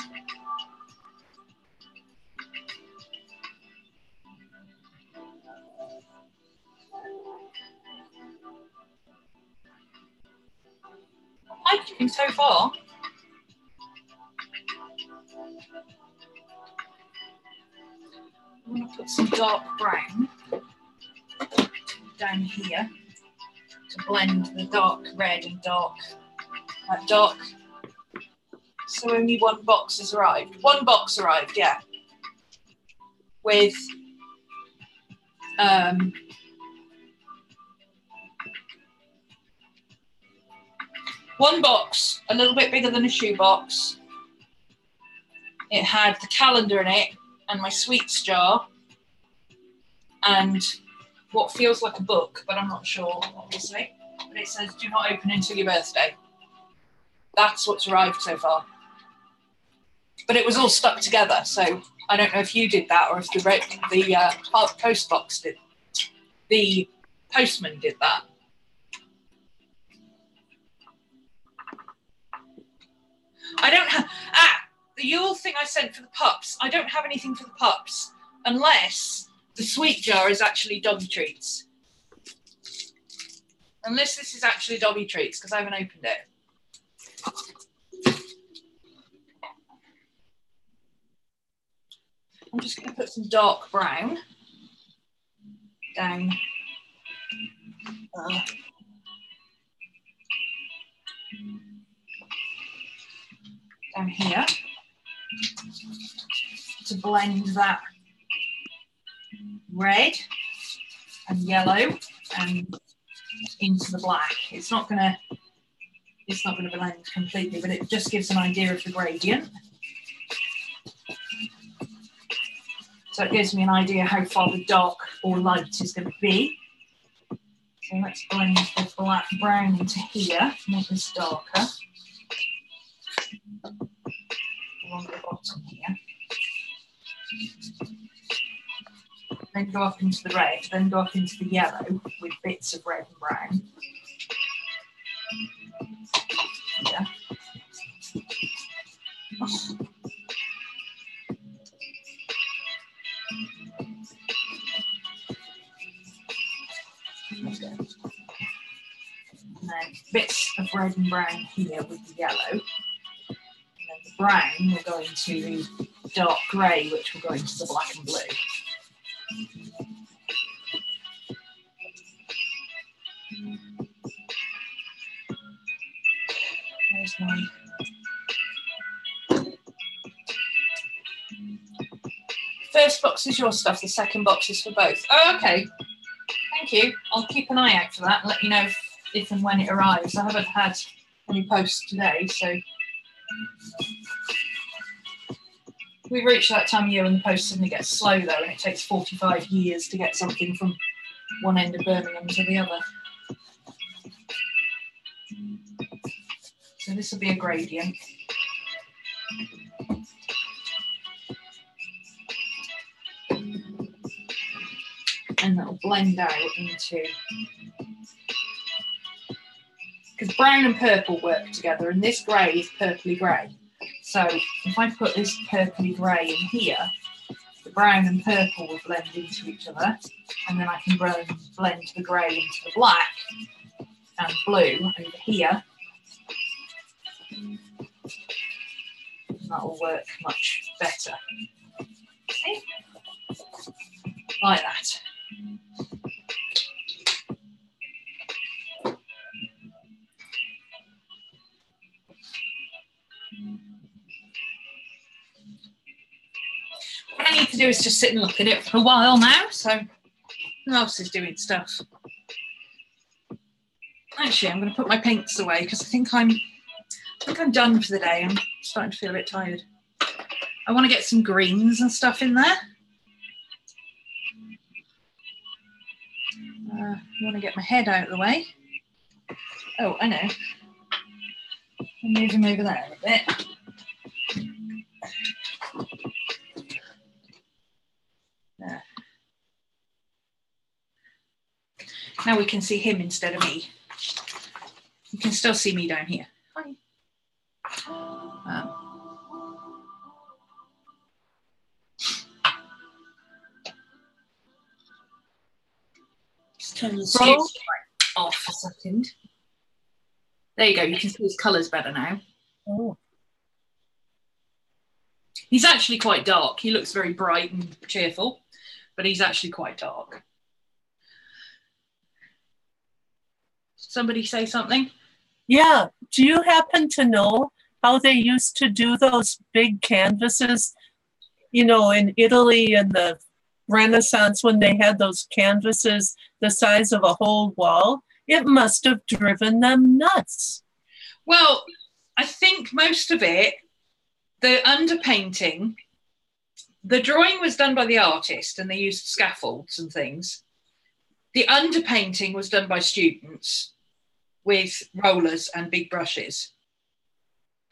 I'm liking so far. I'm going to put some dark brown down here to blend the dark red and dark. So only one box has arrived. One box arrived, yeah. With one box, a little bit bigger than a shoebox. It had the calendar in it and my sweets jar and what feels like a book, but I'm not sure, obviously. But it says, do not open until your birthday. That's what's arrived so far. But it was all stuck together, so I don't know if you did that or if the post box did. The postman did that. I don't have, the Yule thing I sent for the pups, I don't have anything for the pups unless the sweet jar is actually doggy treats. Unless this is actually doggy treats, because I haven't opened it. I'm just going to put some dark brown down here to blend that red and yellow and into the black. It's not gonna blend completely, but it just gives an idea of the gradient. So it gives me an idea how far the dark or light is going to be. So let's blend the black brown into here, make this darker. Along the bottom here. Then go up into the red, then go up into the yellow with bits of red and brown. Yeah. Oh. Okay. And then bits of red and brown here with the yellow. And then the brown will go into the dark grey, which will go into the black and blue. There's my first box is your stuff, the second box is for both. Oh, okay. Thank you. I'll keep an eye out for that and let you know if and when it arrives. I haven't had any posts today, so we've reached that time of year when the post suddenly gets slow though, and it takes 45 years to get something from one end of Birmingham to the other. So this will be a gradient. And that'll blend out into, because brown and purple work together, and this grey is purpley grey. So if I put this purpley grey in here, the brown and purple will blend into each other, and then I can blend the grey into the black and blue over here. That will work much better. See? Like that. What I need to do is just sit and look at it for a while now, so who else is doing stuff? Actually, I'm going to put my paints away because I think I'm done for the day. I'm starting to feel a bit tired. I want to get some greens and stuff in there. I want to get my head out of the way. Oh, I know. I'll move him over there a bit. Now we can see him instead of me. You can still see me down here. Hi. Just turn the light off a second. There you go. You can see his colours better now. Oh. He's actually quite dark. He looks very bright and cheerful, but he's actually quite dark. Somebody say something? Yeah. Do you happen to know how they used to do those big canvases, you know, in Italy in the Renaissance when they had those canvases the size of a whole wall? It must have driven them nuts. Well, I think most of it, the underpainting, the drawing was done by the artist and they used scaffolds and things. The underpainting was done by students with rollers and big brushes,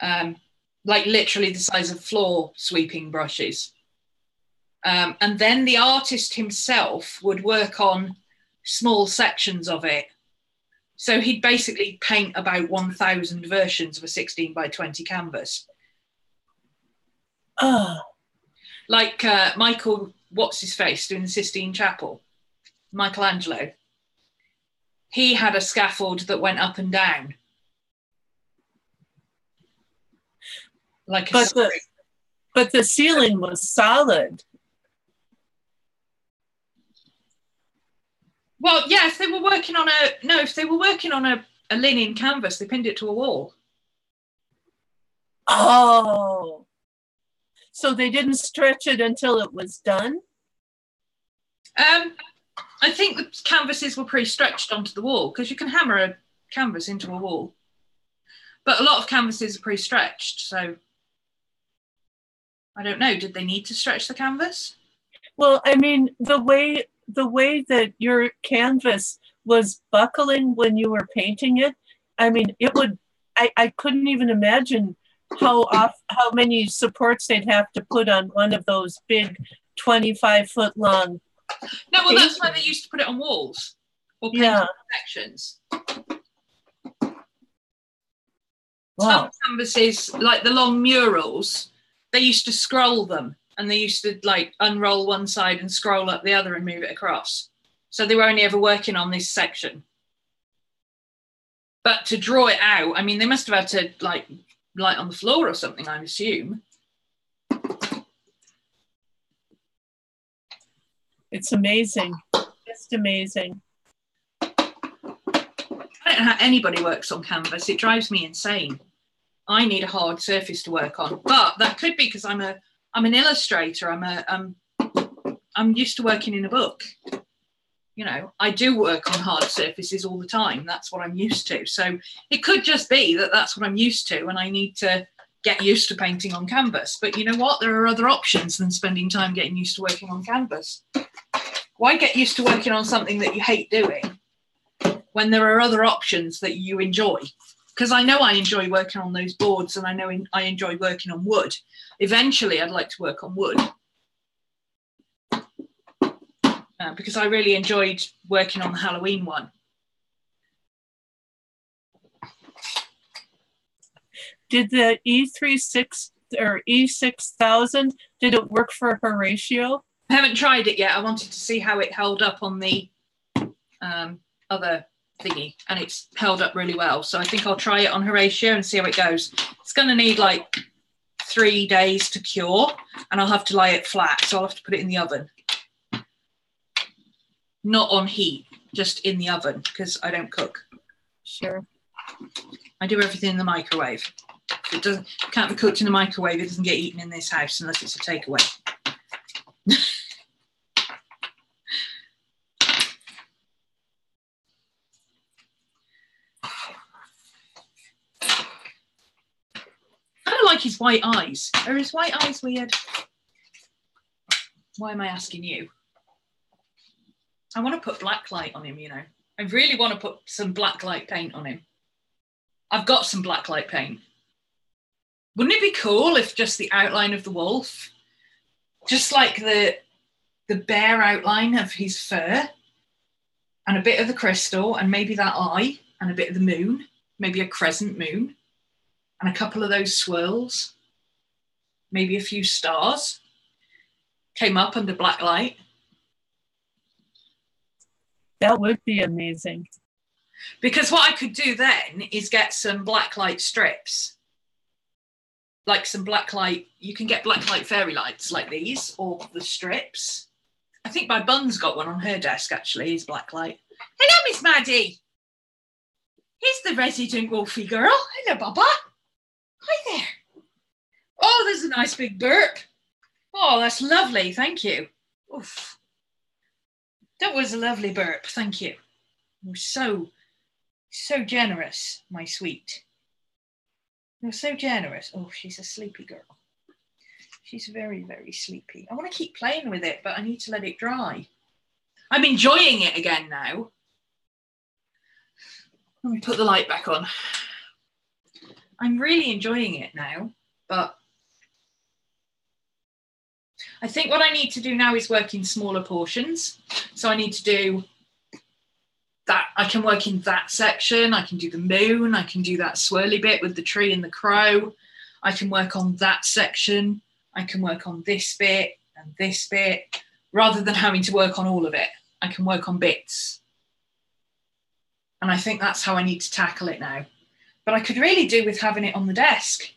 like literally the size of floor sweeping brushes. And then the artist himself would work on small sections of it. So he'd basically paint about 1,000 versions of a 16 by 20 canvas. Like Michael, what's his face, doing the Sistine Chapel, Michelangelo. He had a scaffold that went up and down. Like but the ceiling was solid. Well, yeah, if they were working on a linen canvas, they pinned it to a wall. Oh. So they didn't stretch it until it was done? I think the canvases were pre-stretched onto the wall because you can hammer a canvas into a wall. But a lot of canvases are pre-stretched, so I don't know. Did they need to stretch the canvas? Well, I mean, the way that your canvas was buckling when you were painting it, I mean, it would, I couldn't even imagine how many supports they'd have to put on one of those big 25-foot long. No, well, that's why they used to put it on walls or paint sections. Wow. Some canvases, like the long murals, they used to scroll them and they used to like unroll one side and scroll up the other and move it across. So they were only ever working on this section. But to draw it out, I mean, they must have had to like light on the floor or something, I assume. It's amazing. Just amazing. I don't know how anybody works on canvas. It drives me insane. I need a hard surface to work on, but that could be because I'm an illustrator. I'm used to working in a book. You know, I do work on hard surfaces all the time. That's what I'm used to. So it could just be that that's what I'm used to, and I need to get used to painting on canvas. But you know what? There are other options than spending time getting used to working on canvas. Why get used to working on something that you hate doing when there are other options that you enjoy? Because I know I enjoy working on those boards, and I know I enjoy working on wood. Eventually, I'd like to work on wood. Because I really enjoyed working on the Halloween one. Did the E36 or E6000, did it work for Horatio? I haven't tried it yet. I wanted to see how it held up on the other thingy, and it's held up really well. So I think I'll try it on Horatio and see how it goes. It's going to need like 3 days to cure, and I'll have to lay it flat. So I'll have to put it in the oven. Not on heat, just in the oven, because I don't cook. Sure. I do everything in the microwave. If it can't be cooked in the microwave, it doesn't get eaten in this house unless it's a takeaway. I don't like his white eyes. Are his white eyes weird? Why am I asking you? I want to put black light on him, you know. I really want to put some black light paint on him. I've got some black light paint. Wouldn't it be cool if just the outline of the wolf, just like the bare outline of his fur, and a bit of the crystal, and maybe that eye, and a bit of the moon, maybe a crescent moon, and a couple of those swirls, maybe a few stars came up under black light. That would be amazing. Because what I could do then is get some black light strips, like some black light, you can get black light fairy lights like these, or the strips. I think my bun's got one on her desk actually, is black light. Hello, Miss Maddie. Here's the resident Wolfie girl. Hello, Baba. Hi there. Oh, there's a nice big burp. Oh, that's lovely. Thank you. Oof. That was a lovely burp. Thank you. You're so generous, my sweet. You're so generous. Oh, she's a sleepy girl. She's very, very sleepy. I want to keep playing with it, but I need to let it dry. I'm enjoying it again now. Let me put the light back on. I'm really enjoying it now, but I think what I need to do now is work in smaller portions. So I need to do that. I can work in that section. I can do the moon. I can do that swirly bit with the tree and the crow. I can work on that section. I can work on this bit and this bit, rather than having to work on all of it. I can work on bits. And I think that's how I need to tackle it now. But I could really do with having it on the desk.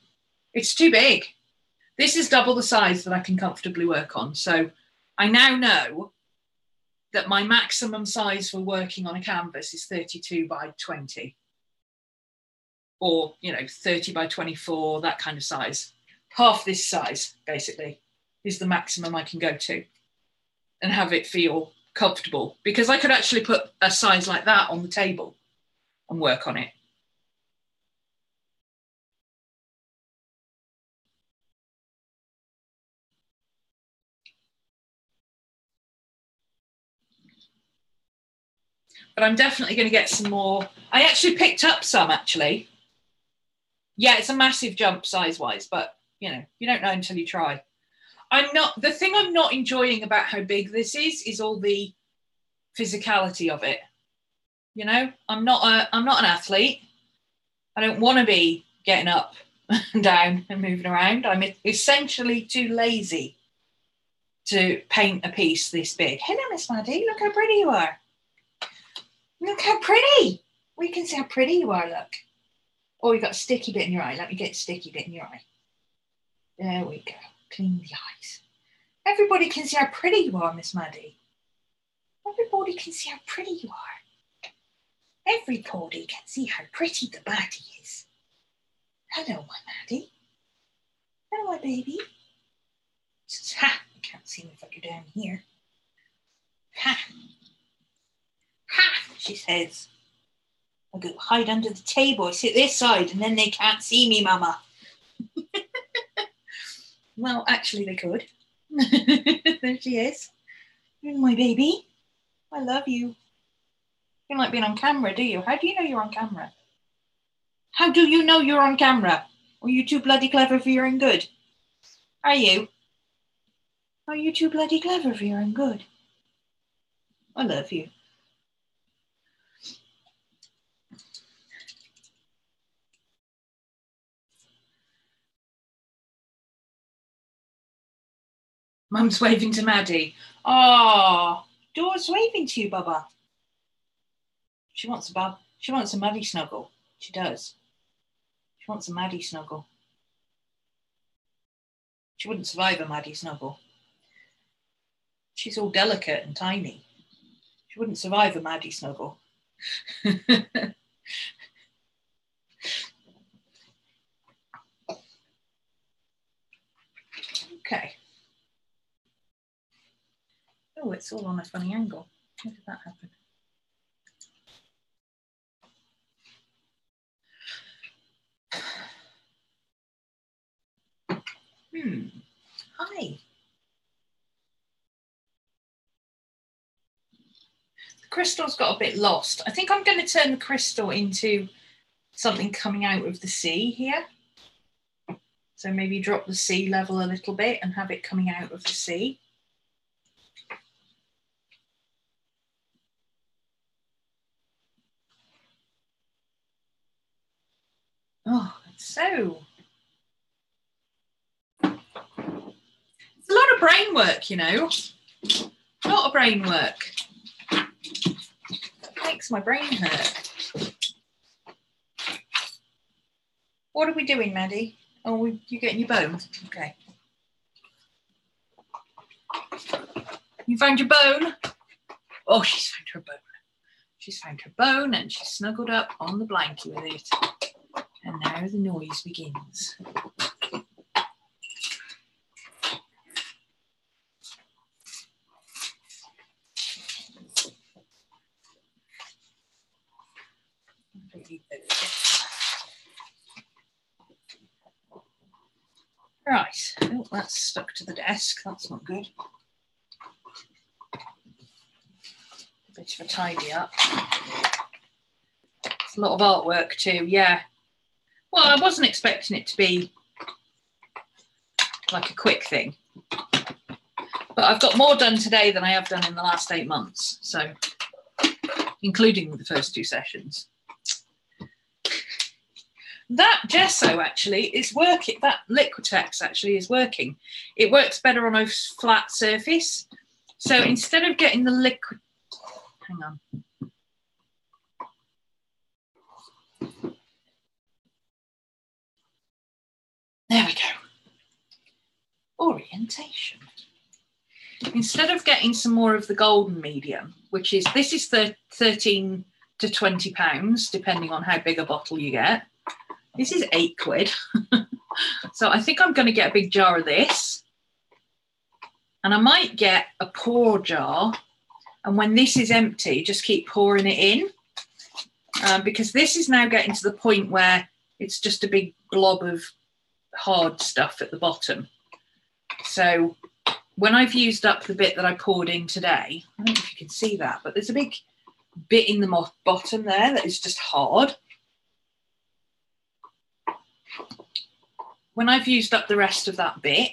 It's too big. This is double the size that I can comfortably work on. So I now know that my maximum size for working on a canvas is 32 by 20. Or, 30 by 24, that kind of size. Half this size, basically, is the maximum I can go to and have it feel comfortable. Because I could actually put a size like that on the table and work on it. But I'm definitely going to get some more. I actually picked up some, actually. Yeah, it's a massive jump size-wise, but, you don't know until you try. The thing I'm not enjoying about how big this is all the physicality of it. I'm not an athlete. I don't want to be getting up and down and moving around. I'm essentially too lazy to paint a piece this big. Hello, Miss Maddie. Look how pretty you are. Look how pretty. We can see how pretty you are, look. Oh, you got a sticky bit in your eye. Let me get a sticky bit in your eye. There we go. Clean the eyes. Everybody can see how pretty you are, Miss Maddie. Everybody can see how pretty you are. Everybody can see how pretty the baddie is. Hello, my Maddie. Hello, my baby. Ha! You can't see me if I go down here. Ha! Ha! She says. I go hide under the table. I sit this side and then they can't see me, Mama. Well, actually they could. There she is. You're my baby. I love you. You don't like being on camera, do you? How do you know you're on camera? How do you know you're on camera? Are you too bloody clever for your own good? Are you? Are you too bloody clever for your own good? I love you. Mum's waving to Maddie. Oh, Dora's waving to you, Bubba. She wants a Maddie snuggle. She does. She wants a Maddie snuggle. She wouldn't survive a Maddie snuggle. She's all delicate and tiny. She wouldn't survive a Maddie snuggle. Okay. Oh, it's all on a funny angle. How did that happen? Hi. The crystal's got a bit lost. I think I'm going to turn the crystal into something coming out of the sea here. So maybe drop the sea level a little bit and have it coming out of the sea. Oh, so it's a lot of brain work, you know. A lot of brain work. It makes my brain hurt. What are we doing, Maddie? Oh, you getting your bone? Okay. You found your bone? Oh, she's found her bone. She's found her bone and she's snuggled up on the blanket with it. And now the noise begins. Right, oh, that's stuck to the desk. That's not good. A bit of a tidy up. It's a lot of artwork too, yeah. Well, I wasn't expecting it to be like a quick thing. But I've got more done today than I have done in the last 8 months. So, including the first 2 sessions. That gesso actually is working. That Liquitex actually is working. It works better on a flat surface. So instead of getting the liquid, hang on. There we go. Orientation. Instead of getting some more of the golden medium, which is, this is 13 to 20 pounds, depending on how big a bottle you get. This is £8. So I think I'm going to get a big jar of this. And I might get a pour jar. And when this is empty, just keep pouring it in. Because this is now getting to the point where it's just a big blob of hard stuff at the bottom. So when I've used up the bit that I poured in today, I don't know if you can see that, but there's a big bit in the bottom there that is just hard. When I've used up the rest of that bit,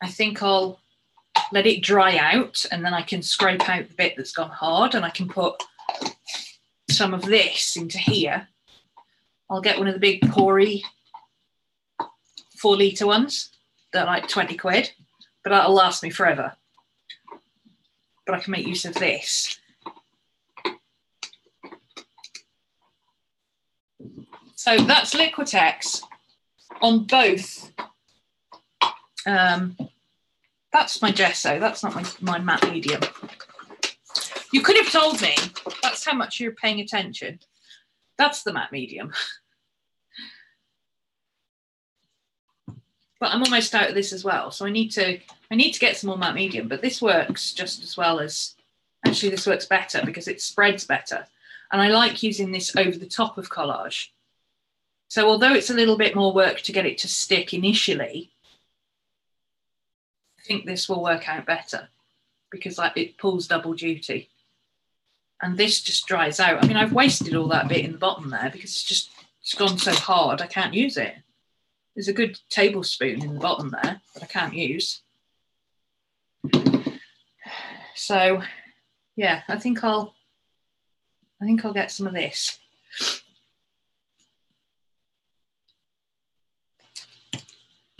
I think I'll let it dry out and then I can scrape out the bit that's gone hard and I can put some of this into here. I'll get one of the big Pori 4-litre ones. They're like £20, but that'll last me forever. But I can make use of this. So that's Liquitex on both. That's my gesso. That's not my matte medium. You could have told me. That's how much you're paying attention. That's the matte medium. But I'm almost out of this as well. So I need to get some more matte medium. But this works just as well as, actually this works better because it spreads better. And I like using this over the top of collage. So although it's a little bit more work to get it to stick initially, I think this will work out better because it pulls double duty. And this just dries out. I mean, I've wasted all that bit in the bottom there because it's gone so hard I can't use it. There's a good tablespoon in the bottom there that I can't use. So yeah, I think I'll get some of this.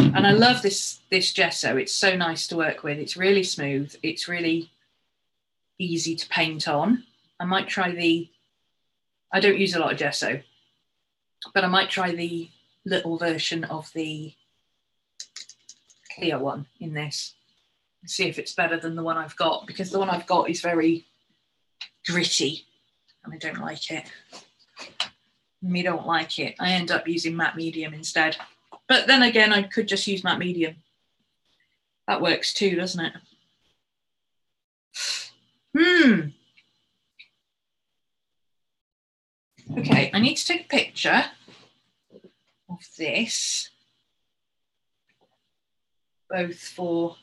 And I love this gesso. It's so nice to work with. It's really smooth. It's really easy to paint on. I might try I don't use a lot of gesso, but I might try the little version of the clear one in this and see if it's better than the one I've got, because the one I've got is very gritty and I don't like it. Me don't like it. I end up using matte medium instead. But then again, I could just use matte medium. That works too, doesn't it? Okay, I need to take a picture of this, both for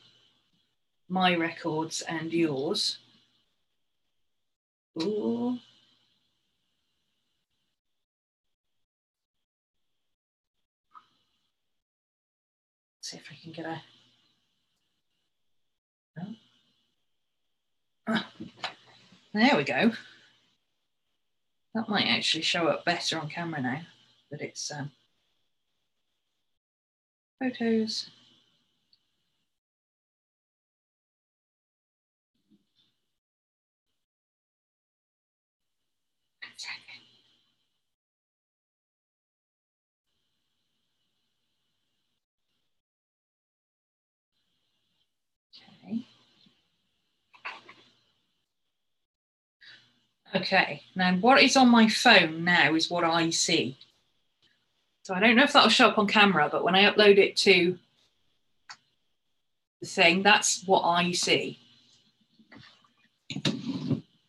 my records and yours. Ooh. See if I can get a... Oh. Ah. There we go. That might actually show up better on camera now that it's photos. Okay, now what is on my phone now is what I see. So I don't know if that'll show up on camera, but when I upload it to the thing, that's what I see.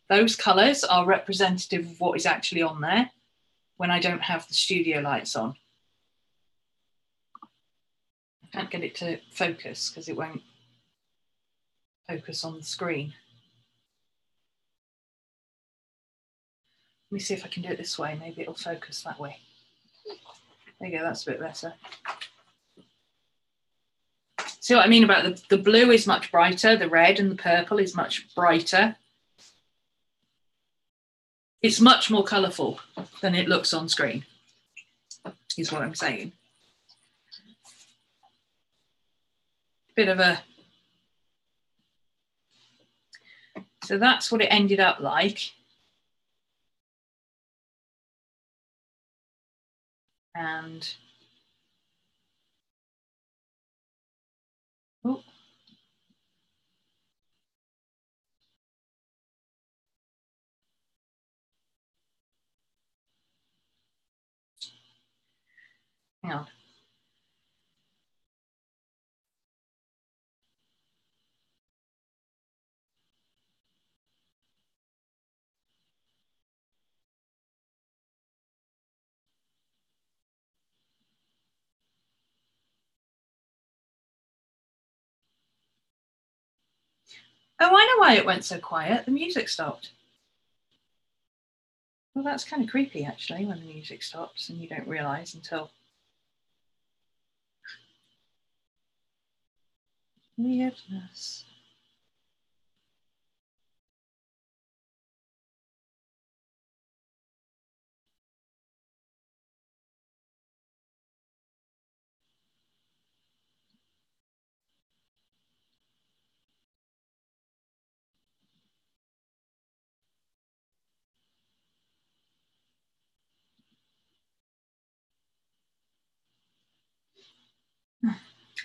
Those colours are representative of what is actually on there when I don't have the studio lights on. I can't get it to focus because it won't focus on the screen. Let me see if I can do it this way. Maybe it'll focus that way. There you go, that's a bit better. See what I mean about the blue is much brighter, the red and the purple is much brighter. It's much more colourful than it looks on screen, is what I'm saying. Bit of a... So that's what it ended up like. And oh, hang on. Oh, I know why it went so quiet. The music stopped. Well, that's kind of creepy, actually, when the music stops and you don't realise until... Weirdness.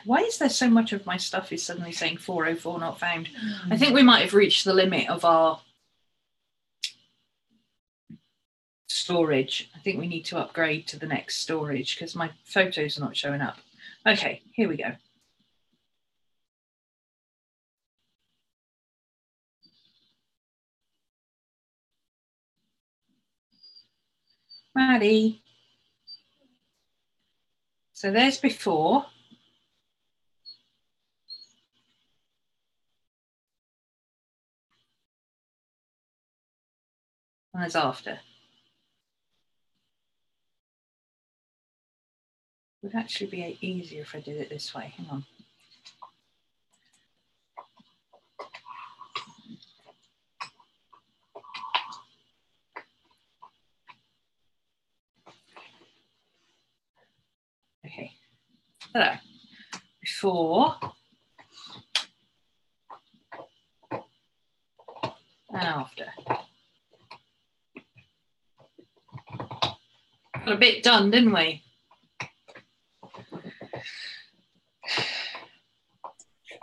Why is there so much of my stuff is suddenly saying 404 not found? I think we might have reached the limit of our storage. I think we need to upgrade to the next storage because my photos are not showing up. Okay, here we go. Maddie. So there's before. And there's after. It would actually be easier if I did it this way. Hang on. Okay. So, before and after. Got a bit done, didn't we?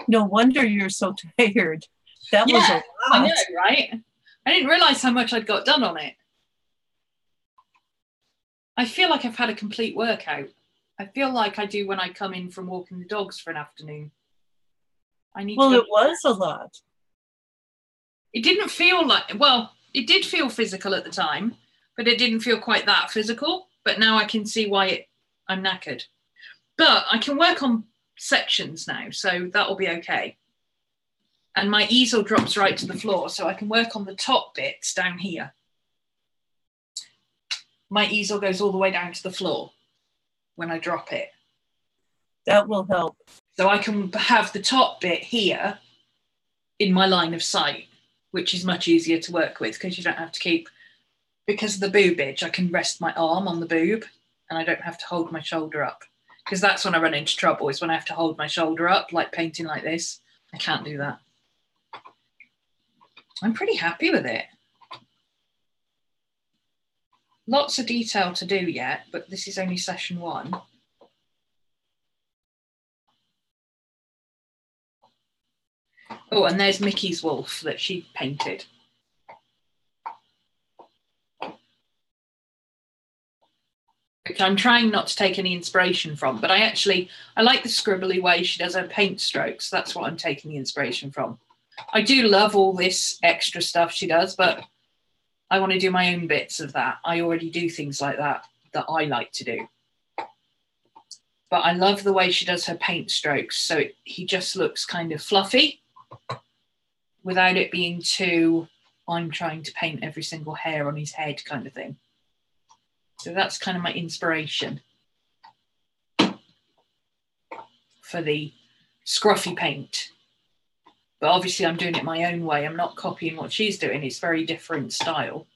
No wonder you're so tired. That was a lot. I know, right? I didn't realise how much I'd got done on it. I feel like I've had a complete workout. I feel like I do when I come in from walking the dogs for an afternoon. I need well, to it was a lot. It didn't feel like, well, it did feel physical at the time, but it didn't feel quite that physical. But now I can see why I'm knackered. But I can work on sections now, so that'll be okay. And my easel drops right to the floor, so I can work on the top bits down here. My easel goes all the way down to the floor when I drop it. That will help. So I can have the top bit here in my line of sight, which is much easier to work with because you don't have to keep because of the boobage, I can rest my arm on the boob and I don't have to hold my shoulder up, because that's when I run into trouble, is when I have to hold my shoulder up, like painting like this. I can't do that. I'm pretty happy with it. Lots of detail to do yet, but this is only session 1. Oh, and there's Mickey's wolf that she painted. Which I'm trying not to take any inspiration from, but I like the scribbly way she does her paint strokes. That's what I'm taking the inspiration from. I do love all this extra stuff she does, but I want to do my own bits of that. I already do things like that I like to do. But I love the way she does her paint strokes. So he just looks kind of fluffy without it being too, I'm trying to paint every single hair on his head kind of thing. So that's kind of my inspiration for the scruffy paint. But obviously I'm doing it my own way. I'm not copying what she's doing. It's very different style.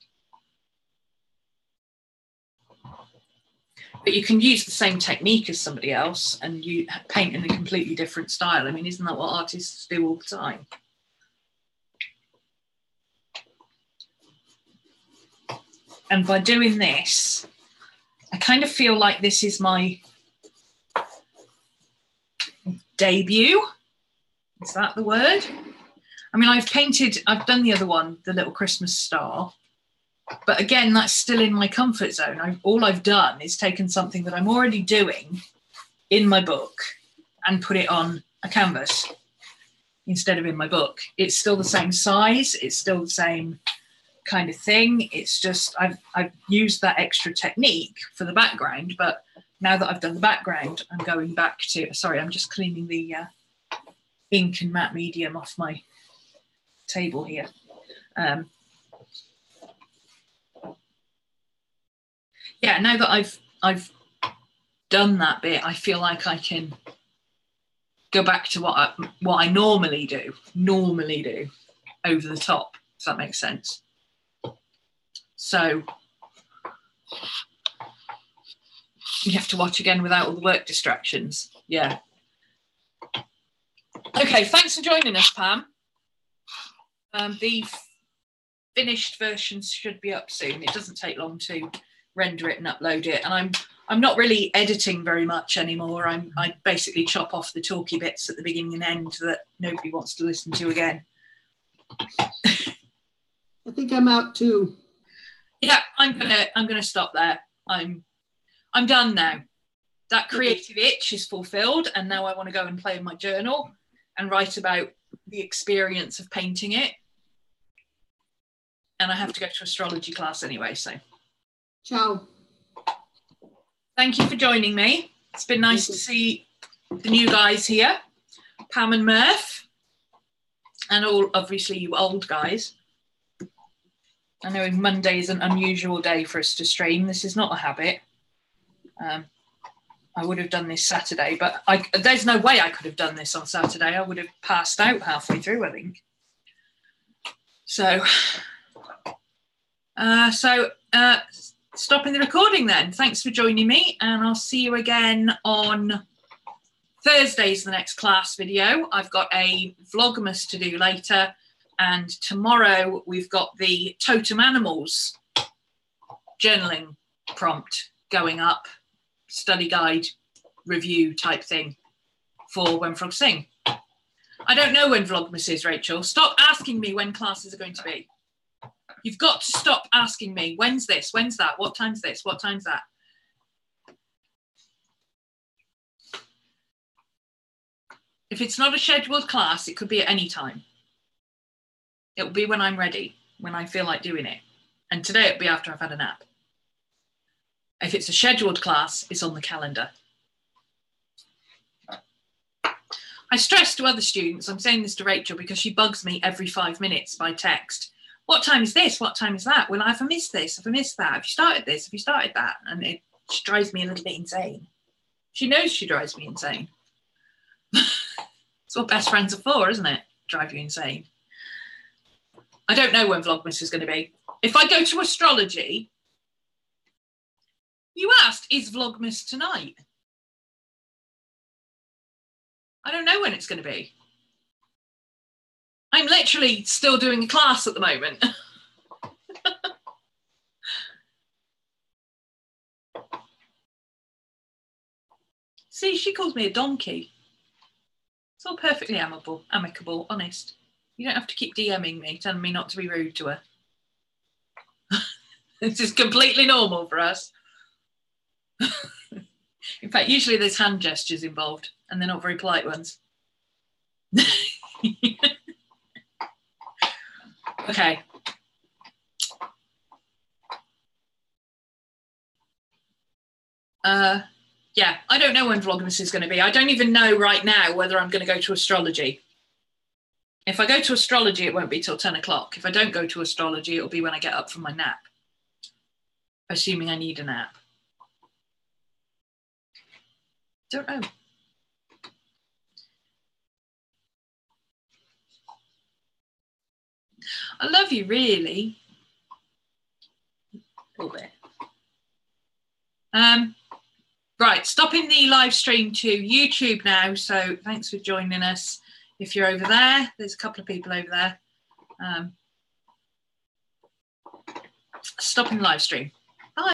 But you can use the same technique as somebody else and you paint in a completely different style. I mean, isn't that what artists do all the time? And by doing this, I kind of feel like this is my debut. Is that the word? I mean, I've done the other one, the little Christmas star, but again, that's still in my comfort zone. All I've done is taken something that I'm already doing in my book and put it on a canvas instead of in my book. It's still the same size. It's still the same kind of thing. It's just, I've used that extra technique for the background, but now that I've done the background, I'm going back to, sorry, I'm just cleaning the ink and matte medium off my table here. Yeah, now that I've done that bit, I feel like I can go back to what I normally do over the top, if that makes sense. So you have to watch again without all the work distractions. Yeah. Okay, thanks for joining us, Pam. The finished versions should be up soon. It doesn't take long to render it and upload it. And I'm not really editing very much anymore. I basically chop off the talky bits at the beginning and end that nobody wants to listen to again. I think I'm out too. Yeah, I'm gonna stop there. I'm done now. That creative itch is fulfilled, and now I want to go and play in my journal and write about the experience of painting it. And I have to go to astrology class anyway, so. Ciao. Thank you for joining me. It's been nice to see the new guys here, Pam and Murph, and all, obviously, you old guys. I know Monday is an unusual day for us to stream. This is not a habit. I would have done this Saturday, but there's no way I could have done this on Saturday. I would have passed out halfway through, I think. So stopping the recording then. Thanks for joining me, and I'll see you again on Thursday's the next class video. I've got a Vlogmas to do later, and tomorrow we've got the Totem Animals journaling prompt going up, study guide review type thing for When Frogs Sing. I don't know when Vlogmas is, Rachel. Stop asking me when classes are going to be. You've got to stop asking me, when's this, when's that, what time's this, what time's that? If it's not a scheduled class, it could be at any time. It will be when I'm ready, when I feel like doing it. And today it'll be after I've had a nap. If it's a scheduled class, it's on the calendar. I stress to other students, I'm saying this to Rachel because she bugs me every 5 minutes by text. What time is this? What time is that? Well, have I missed this? Have I missed that? Have you started this? Have you started that? And it drives me a little bit insane. She knows she drives me insane. It's what best friends are for, isn't it? Drive you insane. I don't know when Vlogmas is going to be. If I go to astrology, you asked, is Vlogmas tonight? I don't know when it's going to be. I'm literally still doing a class at the moment. See, she calls me a donkey. It's all perfectly amicable, honest. You don't have to keep DMing me, telling me not to be rude to her. This is completely normal for us. In fact, usually there's hand gestures involved, and they're not very polite ones. Okay. Yeah, I don't know when Vlogmas is going to be. I don't even know right now whether I'm going to go to astrology. If I go to astrology, it won't be till 10 o'clock. If I don't go to astrology, it'll be when I get up from my nap. Assuming I need a nap. Don't know. I love you, really. A little bit. Right, stopping the live stream to YouTube now. So thanks for joining us. If you're over there, there's a couple of people over there. Stopping the live stream.